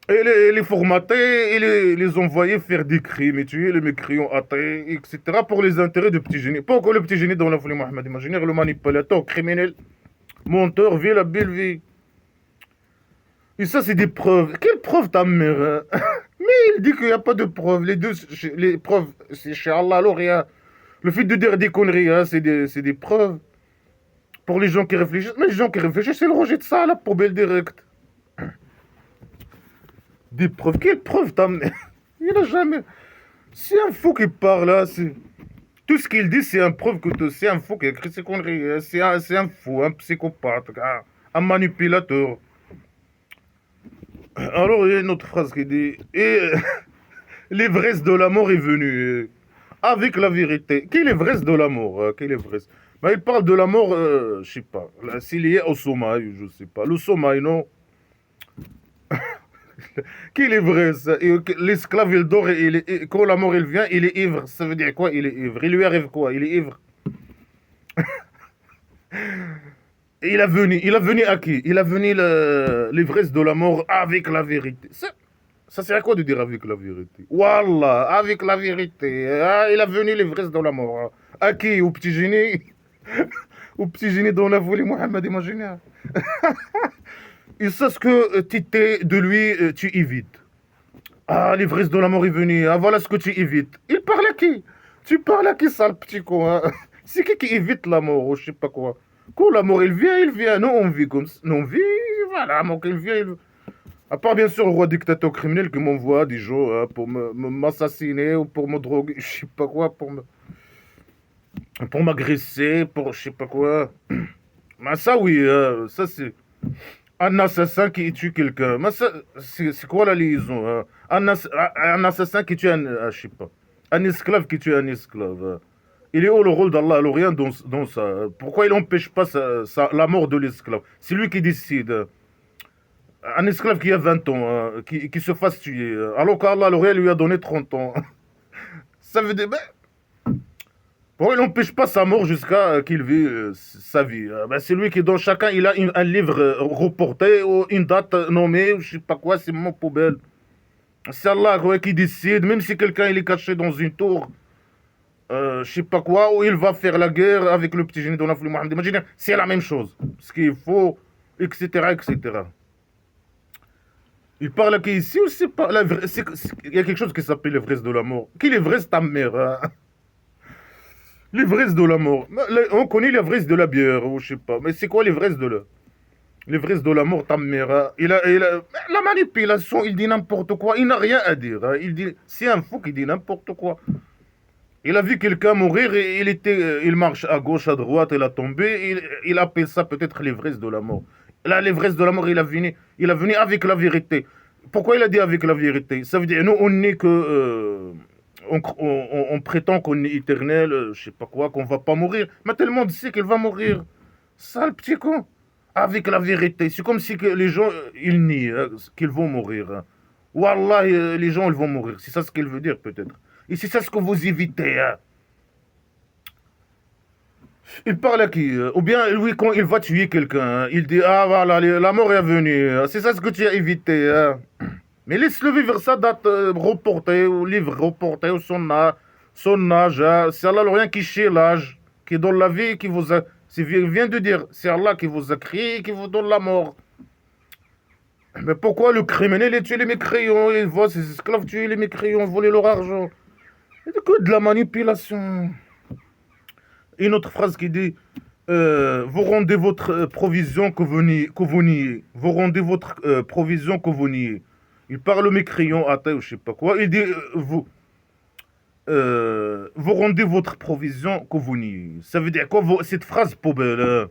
Et les formater et les envoyer faire des crimes et tuer les mécréants athées, etc. pour les intérêts de petits génies. Pourquoi le petit génie dans la folie Mohammed imaginaire, le manipulateur, criminel, menteur, vit la belle vie. Et ça, c'est des preuves. Quelles preuves ta mère hein? Mais il dit qu'il n'y a pas de preuves. Les preuves, c'est chez Allah, alors rien. Le fait de dire des conneries, hein, c'est des preuves. Pour les gens qui réfléchissent. Mais les gens qui réfléchissent, c'est le rejet de ça à la poubelle directe. Des preuves. Quelles preuves t'as amené? Il n'a jamais. C'est un fou qui parle là. Tout ce qu'il dit, c'est un preuve que c'est un fou qui a écrit ces conneries. C'est un fou, un psychopathe, un manipulateur. Alors, il y a une autre phrase qui dit et l'ivresse de la mort est venue avec la vérité. Quelle ivresse de la mort? Quelle ivresse? Mais il parle de la mort, je sais pas. S'il y est au sommeil, je sais pas. Le sommeil, non? Quelle ivresse? L'esclave, il dort et quand la mort, il vient, il est ivre. Ça veut dire quoi? Il est ivre. Il lui arrive quoi? Il est ivre. Et il a venu à qui? Il a venu l'ivresse de la mort avec la vérité. Ça sert à quoi de dire avec la vérité? Wallah, avec la vérité. Ah, il a venu l'ivresse de la mort. À qui? Au petit génie? Au petit génie dont la volée Mohammed, imaginez. Il sait ce que t'étais de lui, tu évites. Ah, l'ivresse de la mort est venue. Ah, voilà ce que tu évites. Il parle à qui? Tu parles à qui, sale petit con? Hein? C'est qui évite la mort ou je sais pas quoi? Quand la mort, il vient, il vient. Nous, on vit comme ça. Nous, on vit, voilà, mort, il vient, à part bien sûr le roi dictateur criminel qui m'envoie des gens hein, pour m'assassiner ou pour me droguer, je sais pas quoi, pour m'agresser, pour je sais pas quoi. Mais ça, oui, ça c'est un assassin qui tue quelqu'un. Mais ça, c'est quoi la liaison hein? Un assassin qui tue je sais pas, un esclave qui tue un esclave. Il est où le rôle d'Allah, alors rien dans ça? Pourquoi il n'empêche pas la mort de l'esclave? C'est lui qui décide. Un esclave qui a 20 ans, qui se fasse tuer, alors qu'Allah lui a donné 30 ans. Ça veut dire, ben, pourquoi il n'empêche pas sa mort jusqu'à qu'il vit sa vie? Ben, c'est lui qui, dans chacun, il a un livre reporté, ou une date nommée, ou je sais pas quoi, c'est mon poubelle. C'est Allah ouais, qui décide, même si quelqu'un il est caché dans une tour, je sais pas quoi, où il va faire la guerre avec le petit génie dans la folie Mohammed. Imaginez, c'est la même chose. Ce qu'il faut, etc., etc. Il parle qui ici ou c'est pas il y a quelque chose qui s'appelle l'ivresse de la mort. Qui l'ivresse ta mère hein? L'ivresse de la mort. On connaît l'ivresse de la bière ou je sais pas. Mais c'est quoi l'ivresse de la mort ta mère hein? La manipulation, il dit n'importe quoi. Il n'a rien à dire. Hein? C'est un fou qui dit n'importe quoi. Il a vu quelqu'un mourir et il marche à gauche, à droite, il a tombé. Il appelle ça peut-être l'ivresse de la mort. Là, l'ivresse de la mort, il a venu avec la vérité. Pourquoi il a dit avec la vérité? Ça veut dire, nous, on n'est que... on prétend qu'on est éternel, je sais pas quoi, qu'on va pas mourir. Mais tout le monde sait qu'il va mourir. Ça, le petit con. Avec la vérité. C'est comme si que les gens, ils nient qu'ils vont mourir. Hein. Wallah, les gens, ils vont mourir. C'est ça ce qu'il veut dire, peut-être. Et c'est ça ce que vous évitez. Hein. Il parle à qui? Ou bien, lui, quand il va tuer quelqu'un, hein, il dit, ah voilà, la mort est venue. C'est ça ce que tu as évité. Hein. Mais laisse-le vivre sa date reportée, ou livre reporté, ou son âge. Hein. C'est Allah le rien qui chie l'âge, qui donne la vie, qui vous a... Il vient de dire, c'est Allah qui vous a créé, qui vous donne la mort. Mais pourquoi le criminel, il tue les mécréants, il voit ses esclaves tuer les mécréants, voler leur argent? C'est que de la manipulation. Une autre phrase qui dit vous rendez votre provision que vous niez. Vous rendez votre provision que vous niez. Il parle au mécréant, athée ou je sais pas quoi. Il dit vous rendez votre provision que vous niez. Ça veut dire quoi cette phrase poubelle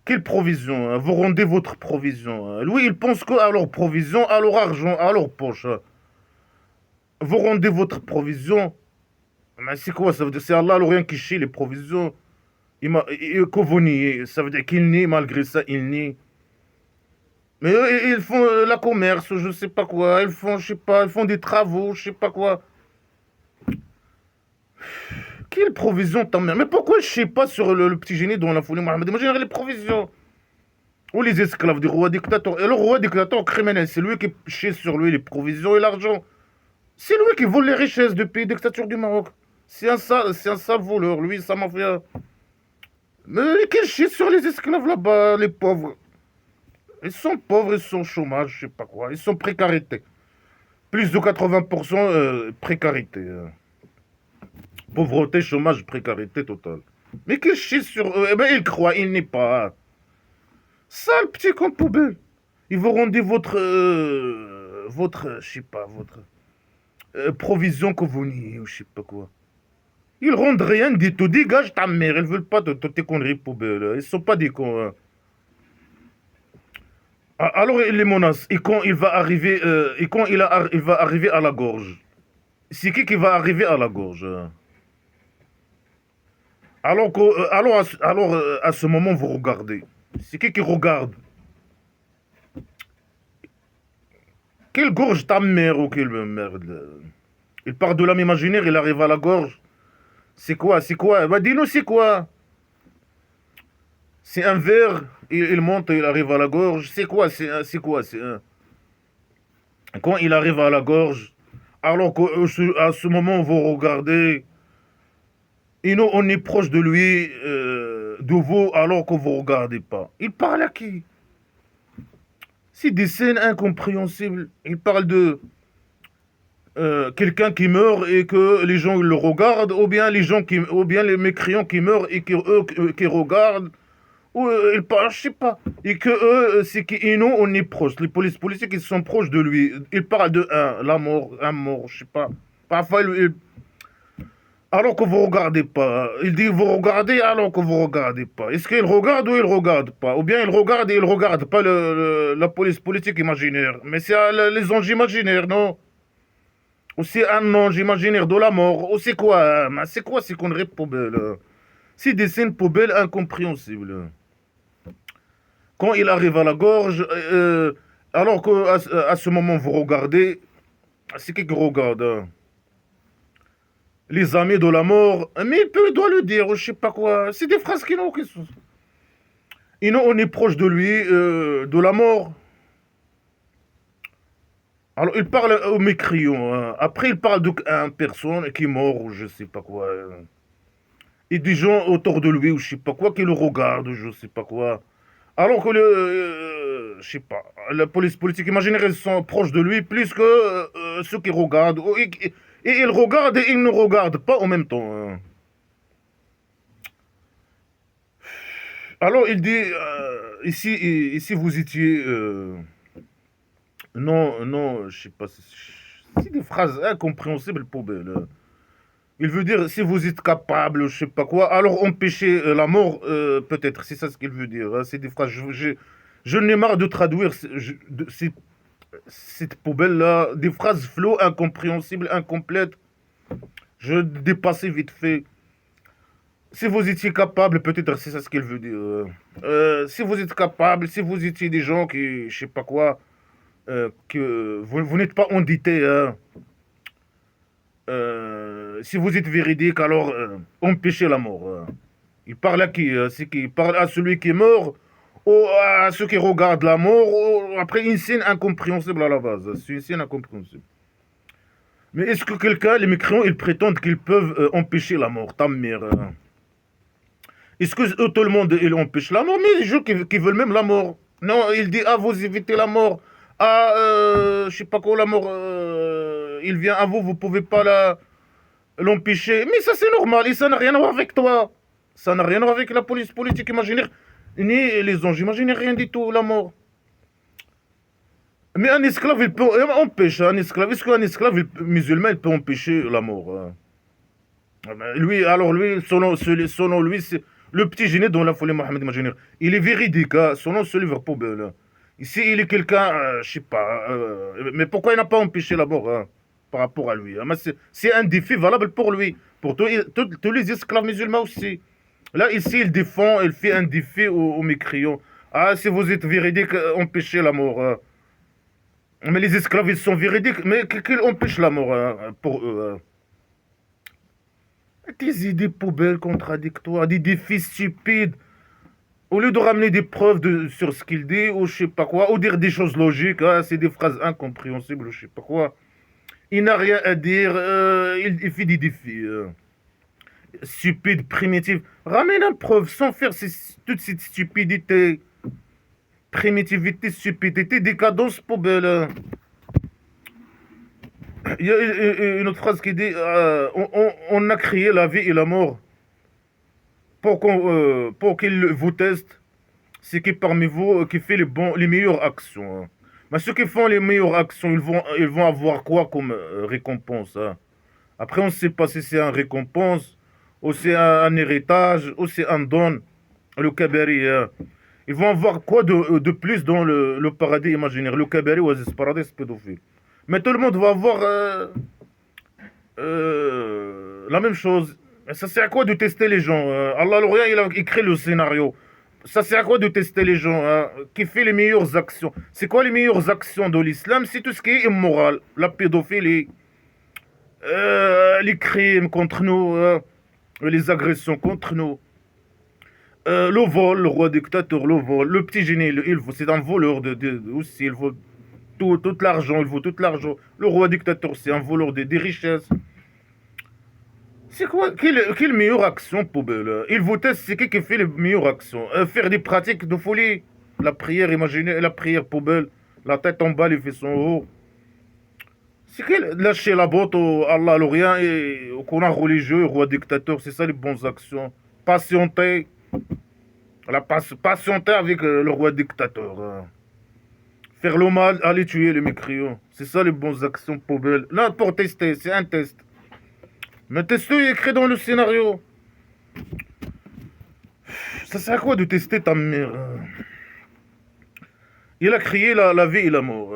quelle provision hein? Vous rendez votre provision. Hein? Lui, il pense que à leur provision, à leur argent, à leur poche. Hein? Vous rendez votre provision. Mais c'est quoi? Ça veut dire c'est Allah le rien qui chie les provisions. Que vous niez. Ça veut dire qu'il nie, malgré ça, il nie. Mais eux, ils font la commerce, je sais pas quoi. Ils font, je sais pas, ils font des travaux, je sais pas quoi. Quelle provision ta mère? Mais pourquoi je sais pas sur le petit génie dont la folie Mohamed? Imagine les provisions. Ou les esclaves du roi dictateur. Et le roi dictateur criminel, c'est lui qui chie sur lui les provisions et l'argent. C'est lui qui vole les richesses du pays dictature du Maroc. C'est un sale voleur, lui, ça m'a fait. Mais qui chie sur les esclaves là-bas, les pauvres. Ils sont pauvres, ils sont au chômage, je sais pas quoi. Ils sont précarité. Plus de 80% précarité. Pauvreté, chômage, précarité totale. Mais qu'il chie sur eux, eh ben il croit, il n'est pas. Sale petit con poubelle. Ils vous rendez je sais pas, votre provision que vous niez, ou je sais pas quoi. Ils rendent rien du tout. Dégage ta mère, ils veulent pas de tes conneries poubelles. Ils sont pas des cons. Hein. Alors il les menace. Et quand il va arriver, il va arriver à la gorge. C'est qui va arriver à la gorge? Alors, à ce moment, vous regardez. C'est qui regarde? Quelle gorge ta mère ou quelle merde? Il part de l'âme imaginaire, il arrive à la gorge. C'est quoi? C'est quoi? Bah dis-nous c'est quoi? C'est un verre, il monte, il arrive à la gorge. C'est quoi? C'est quoi? Quand il arrive à la gorge, alors qu'à ce moment, vous regardez, et nous, on est proche de lui, de vous, alors que vous ne regardez pas. Il parle à qui? C'est des scènes incompréhensibles. Il parle de quelqu'un qui meurt et que les gens le regardent, ou bien les mécréants qui meurent et qui regardent, ou il parle, je sais pas, et que eux, c'est que nous, on est proches. Les polices politiques, ils sont proches de lui. Il parle de la mort, un mort, je sais pas. Parfois, alors que vous regardez pas. Il dit vous regardez alors que vous regardez pas. Est-ce qu'il regarde ou il regarde pas? Ou bien il regarde et il regarde pas la police politique imaginaire. Mais c'est les anges imaginaires, non? Ou c'est un ange imaginaire de la mort. Ou c'est quoi? C'est quoi ces conneries poubelles? C'est des scènes poubelles incompréhensibles. Quand il arrive à la gorge, alors qu'à ce moment vous regardez, c'est qui regarde? Hein? Les amis de la mort, mais il doit le dire, je sais pas quoi. C'est des phrases qui n'ont aucun sens. Et nous, on est proche de lui, de la mort. Alors, il parle aux mécréants. Hein. Après, il parle d'une personne qui est morte, ou je sais pas quoi. Et des gens autour de lui, ou je sais pas quoi, qui le regardent, ou je sais pas quoi. Alors que je sais pas, la police politique imaginaire, ils sont proches de lui plus que ceux qui regardent. Et ils regardent et ils ne regardent pas en même temps. Hein. Alors il dit, ici vous étiez... non, non, je sais pas, c'est des phrases incompréhensibles pour belle. Il veut dire, si vous êtes capable, je sais pas quoi, alors empêchez la mort, peut-être, c'est ça ce qu'il veut dire. Hein. C'est des phrases, je n'ai marre de traduire cette poubelle-là, des phrases flots, incompréhensibles, incomplètes. Je dépassais vite fait. Si vous étiez capable, peut-être c'est ça ce qu'il veut dire. Si vous êtes capable, si vous étiez des gens qui, je sais pas quoi, que vous n'êtes pas endettés, hein. Si vous êtes véridique, alors empêchez la mort. Hein. Il parle à qui? C'est qui? Il parle à celui qui est mort ou à ceux qui regardent la mort ou après une scène incompréhensible à la base. C'est une scène incompréhensible. Mais est-ce que quelqu'un, les mécréants, ils prétendent qu'ils peuvent empêcher la mort? Ta mère. Hein. Est-ce que tout le monde il empêche la mort? Mais les gens qui veulent même la mort. Non, il dit, ah, vous évitez la mort. Ah, je sais pas quoi, la mort, il vient à vous, vous pouvez pas l'empêcher. Mais ça, c'est normal, et ça n'a rien à voir avec toi. Ça n'a rien à voir avec la police politique imaginaire, ni les anges imaginaires, rien du tout, la mort. Mais un esclave, il peut empêcher un esclave. Est-ce qu'un esclave musulman, il peut empêcher la mort? Hein? Lui, alors lui, selon lui, c'est le petit génie dont la folie Mohamed imaginaire. Il est véridique, hein, selon ce livre poubelle. Ici, il est quelqu'un, je sais pas, mais pourquoi il n'a pas empêché la mort hein, par rapport à lui hein, c'est un défi valable pour lui, pour tous les esclaves musulmans aussi. Là, ici, il défend, il fait un défi aux mécréants. Ah, si vous êtes véridique, empêchez la mort. Mais les esclaves, ils sont véridiques, mais qu'ils empêchent la mort pour eux. Des idées poubelles contradictoires, des défis stupides. Au lieu de ramener des preuves sur ce qu'il dit, ou je sais pas quoi, ou dire des choses logiques, c'est des phrases incompréhensibles, ou je sais pas quoi. Il n'a rien à dire, il fait des défis. Stupides, primitifs. Ramène une preuve sans faire toute cette stupidité. Primitivité, stupidité, décadence poubelle. Il y a une autre phrase qui dit on a créé la vie et la mort pour qu'il vous teste. C'est qui parmi vous qui fait les meilleures actions. Mais ceux qui font les meilleures actions, ils vont avoir quoi comme récompense. Après, on ne sait pas si c'est un récompense, ou c'est un héritage, ou c'est un don, le kabari. Ils vont avoir quoi de plus dans le paradis imaginaire, le kabari ou le paradis pédophile. Mais tout le monde va avoir la même chose. Ça sert à quoi de tester les gens Allah l'Orient, il a écrit le scénario. Ça sert à quoi de tester les gens qui fait les meilleures actions? C'est quoi les meilleures actions de l'islam? C'est tout ce qui est immoral. La pédophilie, les crimes contre nous, les agressions contre nous. Le vol, le roi dictateur, le vol. Le petit génie, c'est un voleur aussi. Il vole tout l'argent, il vaut tout l'argent. Le roi dictateur, c'est un voleur des richesses. C'est quoi? Quelle meilleure action, poubelle? Il vous teste, c'est qui fait les meilleures actions? Faire des pratiques de folie. La prière, imaginez, la prière poubelle. La tête en bas, les fesses en haut. C'est qui lâcher la botte au Allah, l'Orient, et au Coran religieux, roi dictateur, c'est ça les bonnes actions. Patienter. Patienter avec le roi dictateur. Faire le mal, aller tuer les mécréants. C'est ça les bonnes actions poubelles. Là, pour tester, c'est un test. Mais tester est écrit dans le scénario. Ça sert à quoi de tester ta mère? Il a créé la vie et la mort.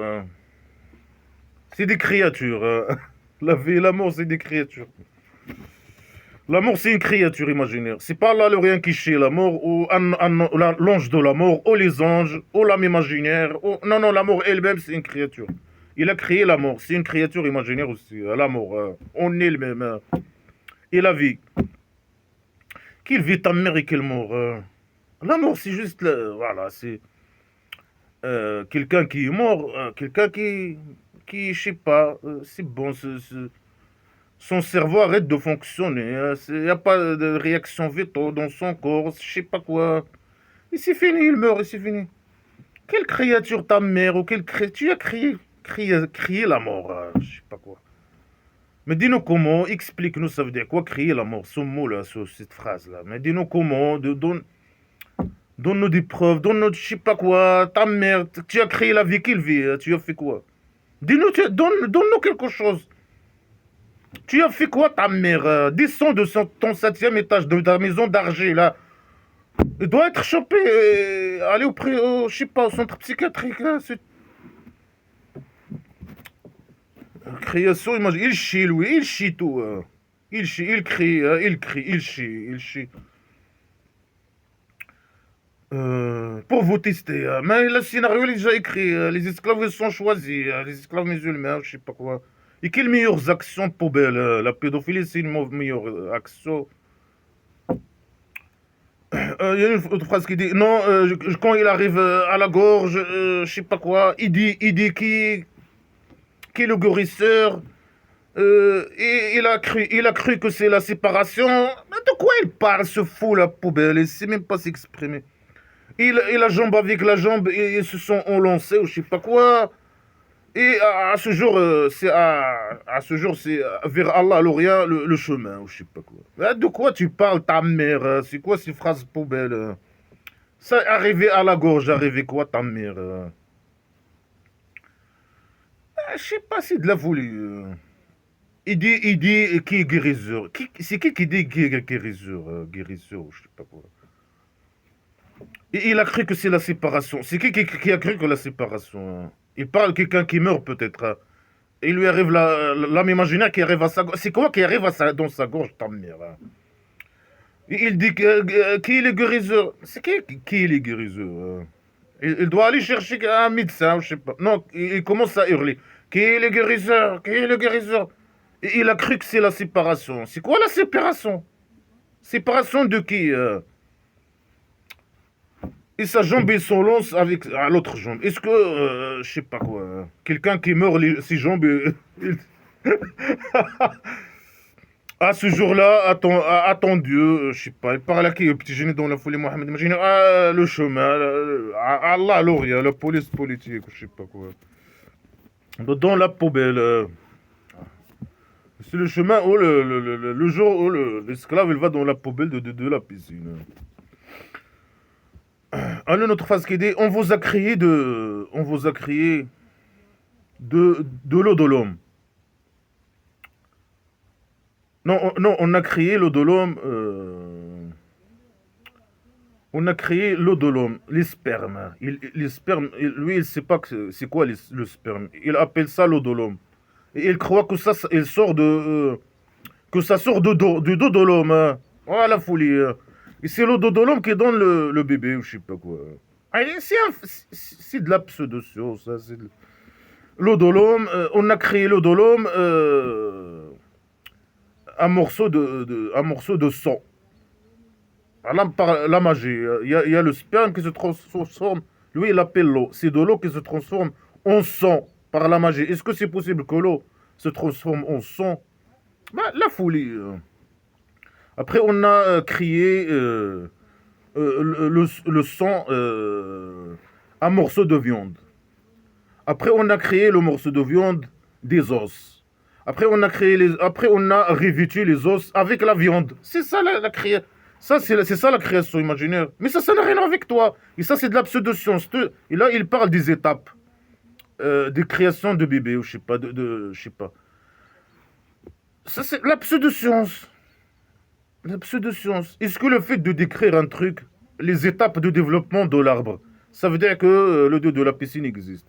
C'est des créatures. La vie et la mort, c'est des créatures. La mort, c'est une créature imaginaire. C'est pas là le rien qui chie la mort, ou l'ange de la mort, ou les anges, ou l'âme imaginaire. Non, non, la mort elle-même, c'est une créature. Il a créé la mort. C'est une créature imaginaire aussi. La mort. On est le même. Et la vie. Qu'il vit ta mère et qu'il meurt. La mort, c'est juste... voilà, c'est... quelqu'un qui est mort. Quelqu'un qui je sais pas, c'est bon. Son cerveau arrête de fonctionner. Il n'y a pas de réaction véto dans son corps. Je sais pas quoi. Et c'est fini, il meurt et c'est fini. Quelle créature ta mère ou quelle créature... Tu as crié la mort. Je sais pas quoi. Mais dis-nous comment, explique-nous, ça veut dire quoi crier la mort, ce mot-là, cette phrase-là. Mais dis-nous comment, donne-nous des preuves, donne-nous je sais pas quoi, ta mère, tu as créé la vie qu'il vit, tu as fait quoi? Dis-nous, donne-nous quelque chose. Tu as fait quoi ta mère? Descends de ton 7e étage de ta maison d'Argé, là. Il doit être chopé, aller je sais pas, au centre psychiatrique, là, création, imagine, il chie, lui, il chie tout. Il chie, il crie, il chie, il chie. Pour vous tester. Mais le scénario, il est déjà écrit. Les esclaves, ils sont choisis. Les esclaves musulmans, je sais pas quoi. Et quelles meilleures actions poubelles? La pédophilie, c'est une meilleure action. Il y a une autre phrase qui dit, non, quand il arrive à la gorge, je sais pas quoi, il dit qui est le guérisseur. Et il a cru que c'est la séparation. Mais de quoi il parle, ce fou, la poubelle? Il sait même pas s'exprimer. Et la jambe avec la jambe, ils se sont enlancés, ou je sais pas quoi. Et à ce jour, c'est vers Allah, l'Orient, le chemin, ou je sais pas quoi. De quoi tu parles, ta mère? C'est quoi ces phrases poubelles? Ça, arriver à la gorge, arriver quoi, ta mère? Je sais pas, c'est de la folie. Il dit qui est guérisseur. C'est qui dit qui est guérisseur? Guérisseur, je sais pas quoi. Et il a cru que c'est la séparation. C'est qui a cru que la séparation? Il parle de quelqu'un qui meurt peut-être. Et il lui arrive l'âme imaginaire qui arrive à sa gorge. C'est quoi qui arrive dans sa gorge, ta mère? Et il dit qui est le guérisseur? C'est qui est le guérisseur? Il doit aller chercher un médecin, je sais pas. Non, il commence à hurler. Qui est le guérisseur? Qui est le guérisseur? Et il a cru que c'est la séparation. C'est quoi la séparation? Séparation de qui? Et sa jambe et son lance avec l'autre jambe. Est-ce que, je sais pas quoi, quelqu'un qui meurt ses jambes, à ce jour-là, attends Dieu, je sais pas, il parle à qui, le petit génie dans la folie, Mohamed, imagine, le chemin, Allah, l'Orient, la police politique, je sais pas quoi. Dans la poubelle. C'est le chemin où le jour où l'esclave il va dans la poubelle de la piscine. En une autre phase qui dit, on vous a créé de l'eau de l'homme. Non, non, on a créé l'eau de l'homme. On a créé l'eau de l'homme, les spermes. Les spermes, lui, il sait pas que c'est quoi le sperme. Il appelle ça l'eau de l'homme. Et il croit que ça, il sort que ça sort du dos de l'homme. Hein. Oh, la folie. Hein. Et c'est l'eau de l'homme qui donne le bébé, ou je sais pas quoi. Ah, c'est de la pseudo-science. Ça, l'eau de l'homme, on a créé l'eau de l'homme, un morceau un morceau de sang. Par la magie, il y a le sperme qui se transforme. Lui, il appelle l'eau. C'est de l'eau qui se transforme en sang par la magie. Est-ce que c'est possible que l'eau se transforme en sang? Bah, la folie. Après, on a créé le sang, un morceau de viande. Après, on a créé le morceau de viande des os. Après, après, on a revêtu les os avec la viande. C'est ça la création. Ça, c'est ça la création imaginaire. Mais ça n'a rien avec toi. Et ça, c'est de la pseudo-science. Et là, il parle des étapes des créations de bébés, ou je sais pas, je sais pas. Ça, c'est la pseudo-science. La pseudo-science. Est-ce que le fait de décrire un truc, les étapes de développement de l'arbre, ça veut dire que le dos de la piscine existe?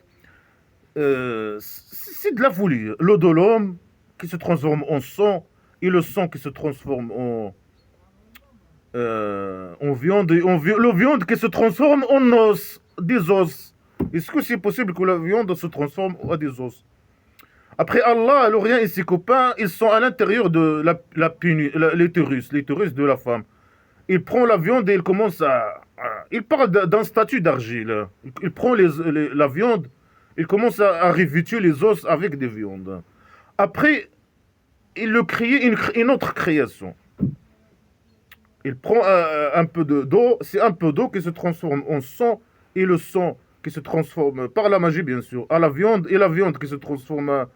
C'est de la folie. L'eau de l'homme qui se transforme en sang et le sang qui se transforme en viande et la viande qui se transforme en os, des os. Est-ce que c'est possible que la viande se transforme en des os? Après Allah, l'Orient et ses copains, ils sont à l'intérieur de l'utérus de la femme. Il prend la viande et il commence il parle d'un statut d'argile. Il prend la viande, il commence à revêtir les os avec des viandes. Après, il le crée une autre création. Il prend un peu d'eau, c'est un peu d'eau qui se transforme en sang, et le sang qui se transforme par la magie, bien sûr, à la viande, et la viande qui se transforme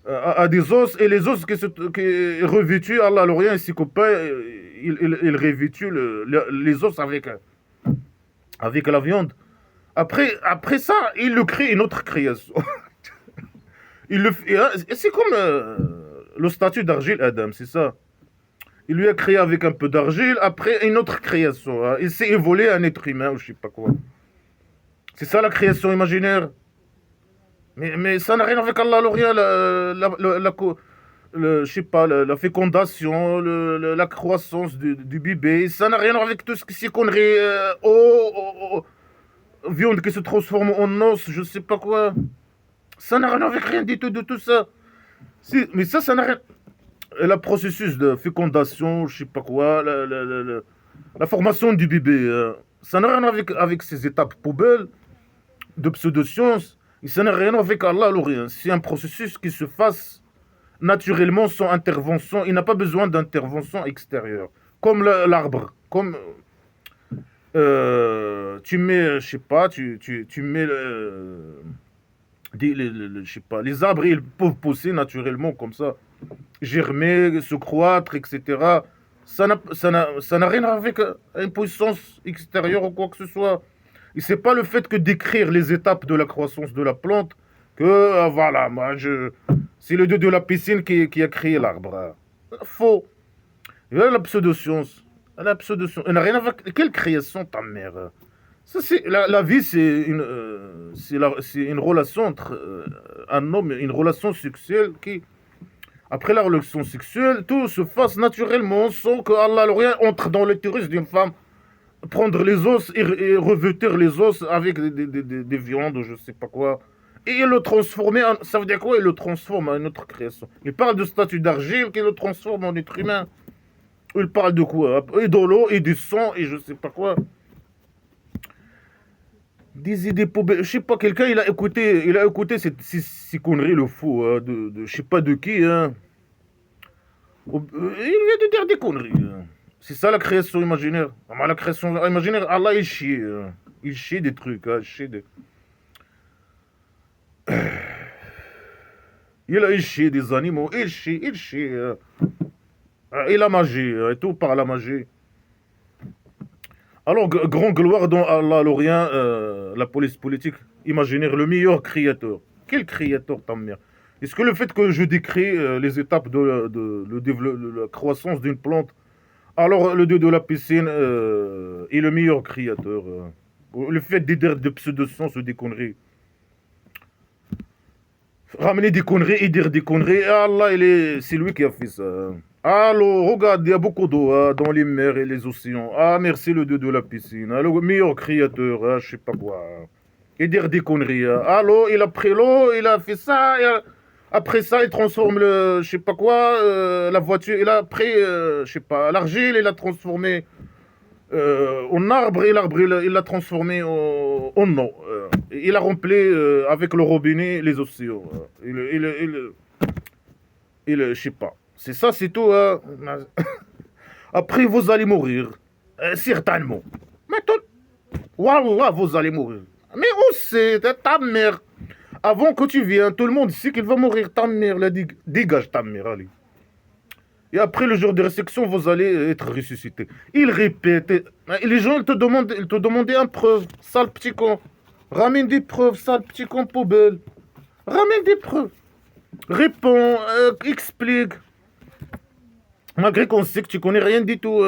à des os, et les os qui revêtus, Allah, l'Orient et ses copains, il revêtu les os avec la viande. Après ça, il le crée une autre création. C'est comme le statut d'argile Adam, c'est ça. Il lui a créé avec un peu d'argile, après une autre création. Hein. Il s'est évolué un être humain ou je sais pas quoi. C'est ça la création imaginaire. Mais ça n'a rien avec Allah, l'Orient, je sais pas, la fécondation, la croissance du bébé. Ça n'a rien avec tout ce qui s'est connerie. Viande qui se transforme en os, je sais pas quoi. Ça n'a rien avec rien du tout de tout ça. Mais ça n'a rien. Le processus de fécondation, je sais pas quoi, la formation du bébé, ça n'a rien avec ces étapes poubelles de pseudo-science, et ça n'a rien avec Allah, l'Orient. C'est un processus qui se fasse naturellement sans intervention. Il n'a pas besoin d'intervention extérieure. Comme l'arbre, comme tu mets, je sais pas, tu mets je sais pas, les arbres, ils peuvent pousser naturellement comme ça, germer, se croître, etc. Ça n'a rien avec une puissance extérieure ou quoi que ce soit. Et c'est pas le fait que d'écrire les étapes de la croissance de la plante que, voilà, c'est le dieu de la piscine qui a créé l'arbre. Faux. Et là, la pseudo-science. La pseudo-science. Elle n'a rien avec... Quelle création, ta mère? Ça, la vie, c'est une relation entre un homme et une relation sexuelle qui... Après la relation sexuelle, tout se fasse naturellement sans que Allah, l'Orient, entre dans l'utérus d'une femme. prendre les os et revêtir les os avec des viandes, je sais pas quoi. Et le transformer en... Ça veut dire quoi? Il le transforme en une autre création. Il parle de statue d'argile qui le transforme en être humain. Il parle de quoi? Et de l'eau, et du sang, et je sais pas quoi. Des idées poubelles. Je sais pas, quelqu'un, il a écouté ces conneries, le fou, hein, je sais pas de qui, hein. Il vient de dire des conneries, hein. C'est ça la création imaginaire. Ah, la création imaginaire, Allah, il chie. Hein. Il chie des trucs, hein, il chie des... Il chie des animaux, il chie. Et la magie, et tout par la magie. Alors, grand gloire dans Allah, l'Orient, la police politique, imaginaire, le meilleur créateur. Quel créateur, ta mère? Est-ce que le fait que je décris les étapes de la croissance d'une plante, alors le dieu de la piscine est le meilleur créateur. Le fait d'aider de pseudo-sens ou des conneries. Ramener des conneries et dire des conneries, Allah, c'est lui qui a fait ça. Alors, regarde, il y a beaucoup d'eau hein, dans les mers et les océans. Ah, merci le dieu de la piscine, hein, le meilleur créateur, hein, je sais pas quoi. Et dire des conneries. Hein. Alors, il a pris l'eau, il a fait ça, après ça, il transforme le, je sais pas quoi, la voiture, il a pris, je sais pas, l'argile, il a transformé en arbre, et l'arbre, il l'a transformé en eau. Il a rempli avec le robinet les océans. Je sais pas. C'est ça, c'est tout. Hein. Après, vous allez mourir. Certainement. Mais tout... Wallah, vous allez mourir. Mais où c'est? Ta mère. Avant que tu viennes, tout le monde sait qu'il va mourir. Ta mère, là, dégage ta mère, allez. Et après le jour de résurrection, vous allez être ressuscité. Il répète. Les gens ils te demandent une preuve. Sale petit con. Ramène des preuves, sale petit con poubelle. Ramène des preuves. Réponds, explique. Malgré qu'on sait que tu connais rien du tout.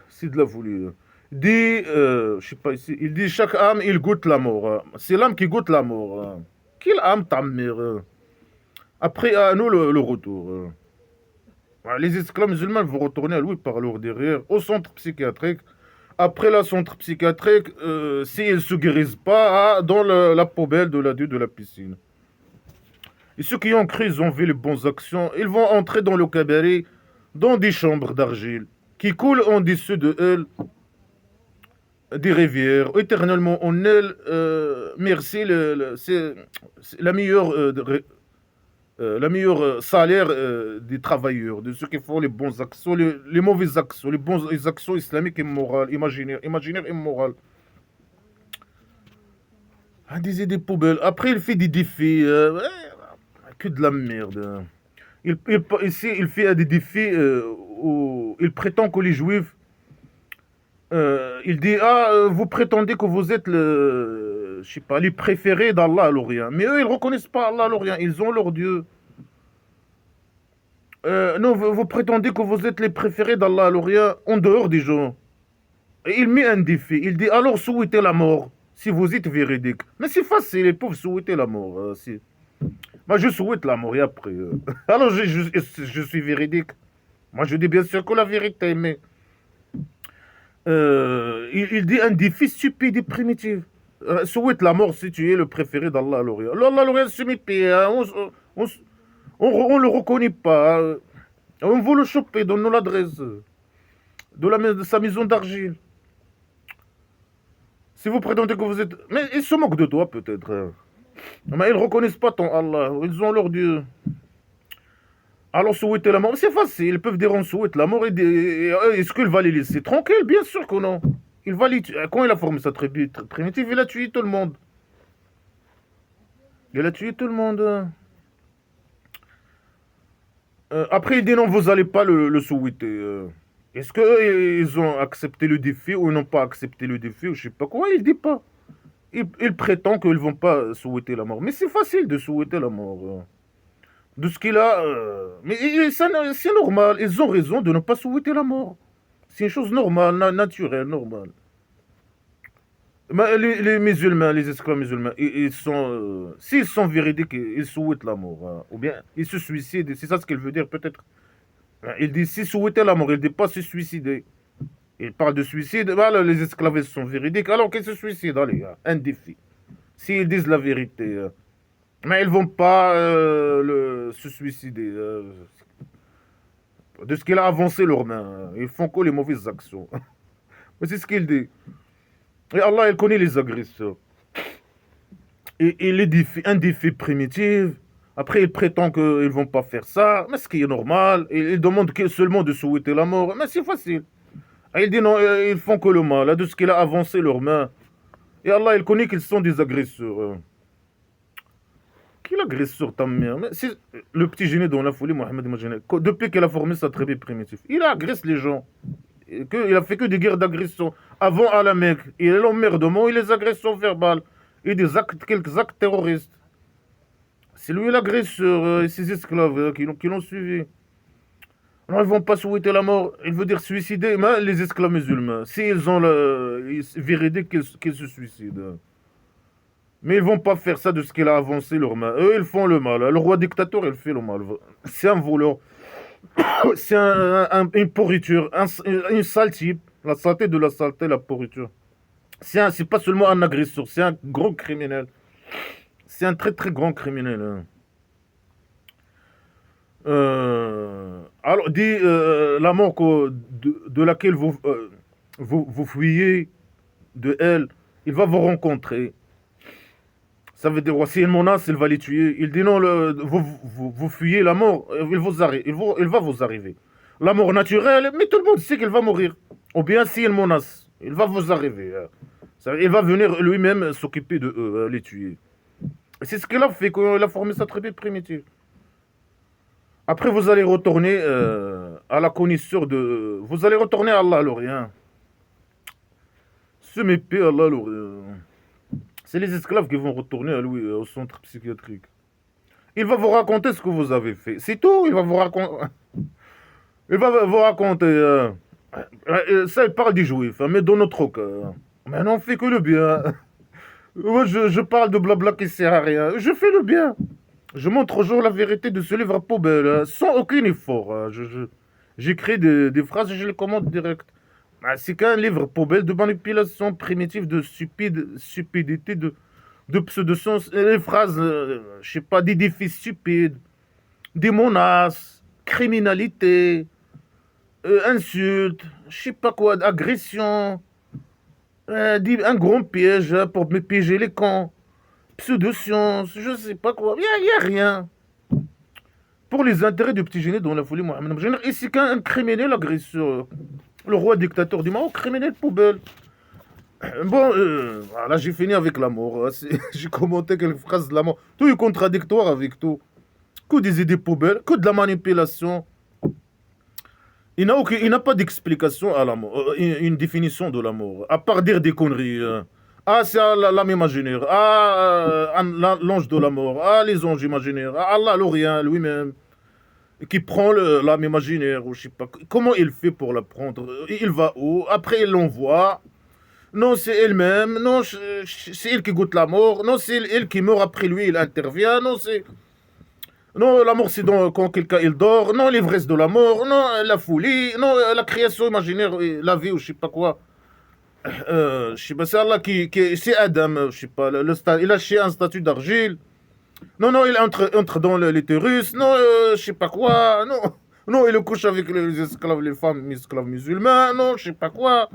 C'est de la folie. Il dit, je sais pas ici, il dit chaque âme, il goûte la mort. C'est l'âme qui goûte la mort. Quelle âme ta mère? Après, à nous le retour. Les esclaves musulmans vont retourner à lui par leur derrière au centre psychiatrique. Après le centre psychiatrique, s'ils ne se guérissent pas, dans la poubelle de la dieu de la piscine. Et ceux qui ont cru, ils ont vu les bonnes actions, ils vont entrer dans le cabaret, dans des chambres d'argile, qui coulent en dessous de elles, des rivières, éternellement en elles. Merci, c'est la meilleure... la meilleure salaire des travailleurs, de ceux qui font les bonnes actions, les mauvaises actions, les actions islamiques et morales, imaginaires et morales. Ah, des idées poubelles. Après, il fait des défis. Que de la merde. Ici, il fait des défis où il prétend que les juifs. Il dit vous prétendez que vous êtes je sais pas, les préférés d'Allah à l'Orient. Mais eux, ils ne reconnaissent pas Allah à l'Orient. Ils ont leur Dieu. Non, vous prétendez que vous êtes les préférés d'Allah à l'Orient en dehors des gens. Et il met un défi. Il dit alors souhaitez la mort si vous êtes véridique. Mais c'est facile, ils peuvent souhaiter la mort. Moi, je souhaite la mort et après. Alors, je suis véridique. Moi, je dis bien sûr que la vérité, mais. Il dit un défi stupide et primitif. Souhaite la mort si tu es le préféré d'Allah à l'Orient. Allah à l'Orient se met hein, on le reconnaît pas. On veut le choper, donne-nous l'adresse de sa maison d'argile. Si vous prétendez que vous êtes... Mais ils se moquent de toi peut-être. Mais ils ne reconnaissent pas ton Allah. Ils ont leur Dieu. Alors souhaiter la mort, c'est facile. Ils peuvent dire on souhaite la mort. Est-ce qu'il va les laisser tranquilles? Bien sûr que non. Il va les tuer. Quand il a formé sa tribu primitive, il a tué tout le monde. Il a tué tout le monde. Après, il dit non, vous n'allez pas le souhaiter. Est-ce qu'ils ont accepté le défi ou ils n'ont pas accepté le défi ou je sais pas quoi? Il dit pas. Il prétend qu'ils ne vont pas souhaiter la mort. Mais c'est facile de souhaiter la mort. De ce qu'il a... Mais c'est normal. Ils ont raison de ne pas souhaiter la mort. C'est une chose normale, naturelle, normale. Mais les musulmans, les esclaves musulmans, ils sont... S'ils sont véridiques, ils souhaitent la mort. Hein. Ou bien, ils se suicident. C'est ça ce qu'il veut dire, peut-être. Il dit si souhaiter la mort, il dit pas se suicider. Il parle de suicide, voilà, les esclavagistes sont véridiques, alors qu'ils se suicident, allez, un défi. S'ils disent la vérité. Mais ils vont pas se suicider. De ce qu'il a avancé leurs mains. Ils font que les mauvaises actions. Mais c'est ce qu'il dit. Et Allah, il connaît les agresseurs. Et un défi primitif. Après, il prétend qu'ils ne vont pas faire ça. Mais ce qui est normal. Il demande seulement de souhaiter la mort. Mais c'est facile. Et il dit non, ils font que le mal. De ce qu'il a avancé leurs mains. Et Allah, il connaît qu'ils sont des agresseurs. Quel agresseur ta mère? Mais c'est le petit génie dans la folie, Mohamed imaginez. Depuis qu'il a formé sa tribu primitive, il agresse les gens. Il a fait que des guerres d'agression. Avant à la Mecque, il est l'emmerdement et les agressions verbales. Et quelques actes terroristes. C'est lui l'agresseur et ses esclaves qui l'ont suivi. Non, ils ne vont pas souhaiter la mort. Il veut dire suicider. Mais les esclaves musulmans, s'ils ont véridique qu'ils se suicident. Mais ils ne vont pas faire ça de ce qu'il a avancé leur main. Eux, ils font le mal. Le roi dictateur, il fait le mal. C'est un voleur. C'est une pourriture. Une sale type. La saleté de la saleté, la pourriture. C'est pas seulement un agresseur, c'est un grand criminel. C'est un très très grand criminel. Alors, dit la mort de laquelle vous fuyez de elle, il va vous rencontrer. Ça veut dire, si il menace, il va les tuer. Il dit non, vous fuyez la mort, il va vous arriver. La mort naturelle, mais tout le monde sait qu'il va mourir. Ou bien s'il menace, il va vous arriver. Il va venir lui-même s'occuper de eux, les tuer. C'est ce qu'il a fait quand il a formé sa tribu primitive. Après, vous allez retourner à la connaissance de... Vous allez retourner à Allah, l'Orient. Ce mépris, Allah, l'Orient. C'est les esclaves qui vont retourner à lui, au centre psychiatrique. Il va vous raconter ce que vous avez fait. C'est tout, il va vous raconter... Il va vous raconter... ça, il parle des juifs, mais dans notre cas. Mais non, on fait que le bien. Moi, je parle de blabla qui sert à rien. Je fais le bien. Je montre aux gens la vérité de ce livre poubelle, sans aucun effort. J'écris des phrases et je les commente direct. C'est qu'un livre poubelle de manipulation primitive, de stupidité, de pseudo-sens. Les phrases, je sais pas, des défis stupides, des menaces, criminalité, insultes, je sais pas quoi, agression, un grand piège pour me piéger les camps. Pseudo-science, je sais pas quoi, il n'y a rien. Pour les intérêts du petit génie dans la folie, Mohamed. Ici, qu'un criminel agresseur, le roi dictateur du Maroc, criminel poubelle. Bon, voilà, j'ai fini avec la mort. J'ai commenté quelques phrases de la mort. Tout est contradictoire avec tout. Que des idées poubelles, que de la manipulation. Il n'a pas d'explication à la mort, une définition de la mort, à part dire des conneries. Ah, c'est l'âme imaginaire. Ah, l'ange de la mort. Ah, les anges imaginaires. Ah, Allah, l'Orient lui-même. Qui prend l'âme imaginaire, ou je sais pas. Comment il fait pour la prendre? Il va où? Après, il l'envoie. Non, c'est elle-même. Non, c'est elle qui goûte la mort. Non, c'est elle qui meurt après lui, il intervient. Non, c'est... Non, la mort, c'est quand quelqu'un il dort. Non, l'ivresse de la mort. Non, la folie. Non, la création imaginaire, la vie, ou je sais pas quoi. Je sais pas, c'est Allah c'est Adam, je sais pas, il a chez un statut d'argile. Non, non, il entre dans l'utérus. Non, je sais pas quoi. Non, non, il couche avec les esclaves, les femmes, esclaves musulmans. Non, je sais pas quoi.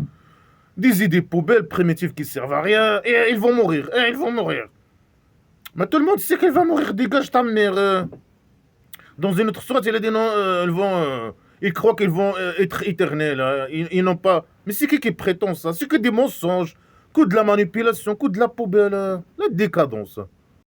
Des idées poubelles primitives qui servent à rien. Et ils vont mourir. Et ils vont mourir. Mais tout le monde sait qu'il va mourir. Dégage ta mère. Dans une autre sourate, il a dit non, ils croient qu'ils vont être éternels. Ils n'ont pas. Mais c'est qui prétend ça? C'est que des mensonges, que de la manipulation, que de la poubelle. La décadence.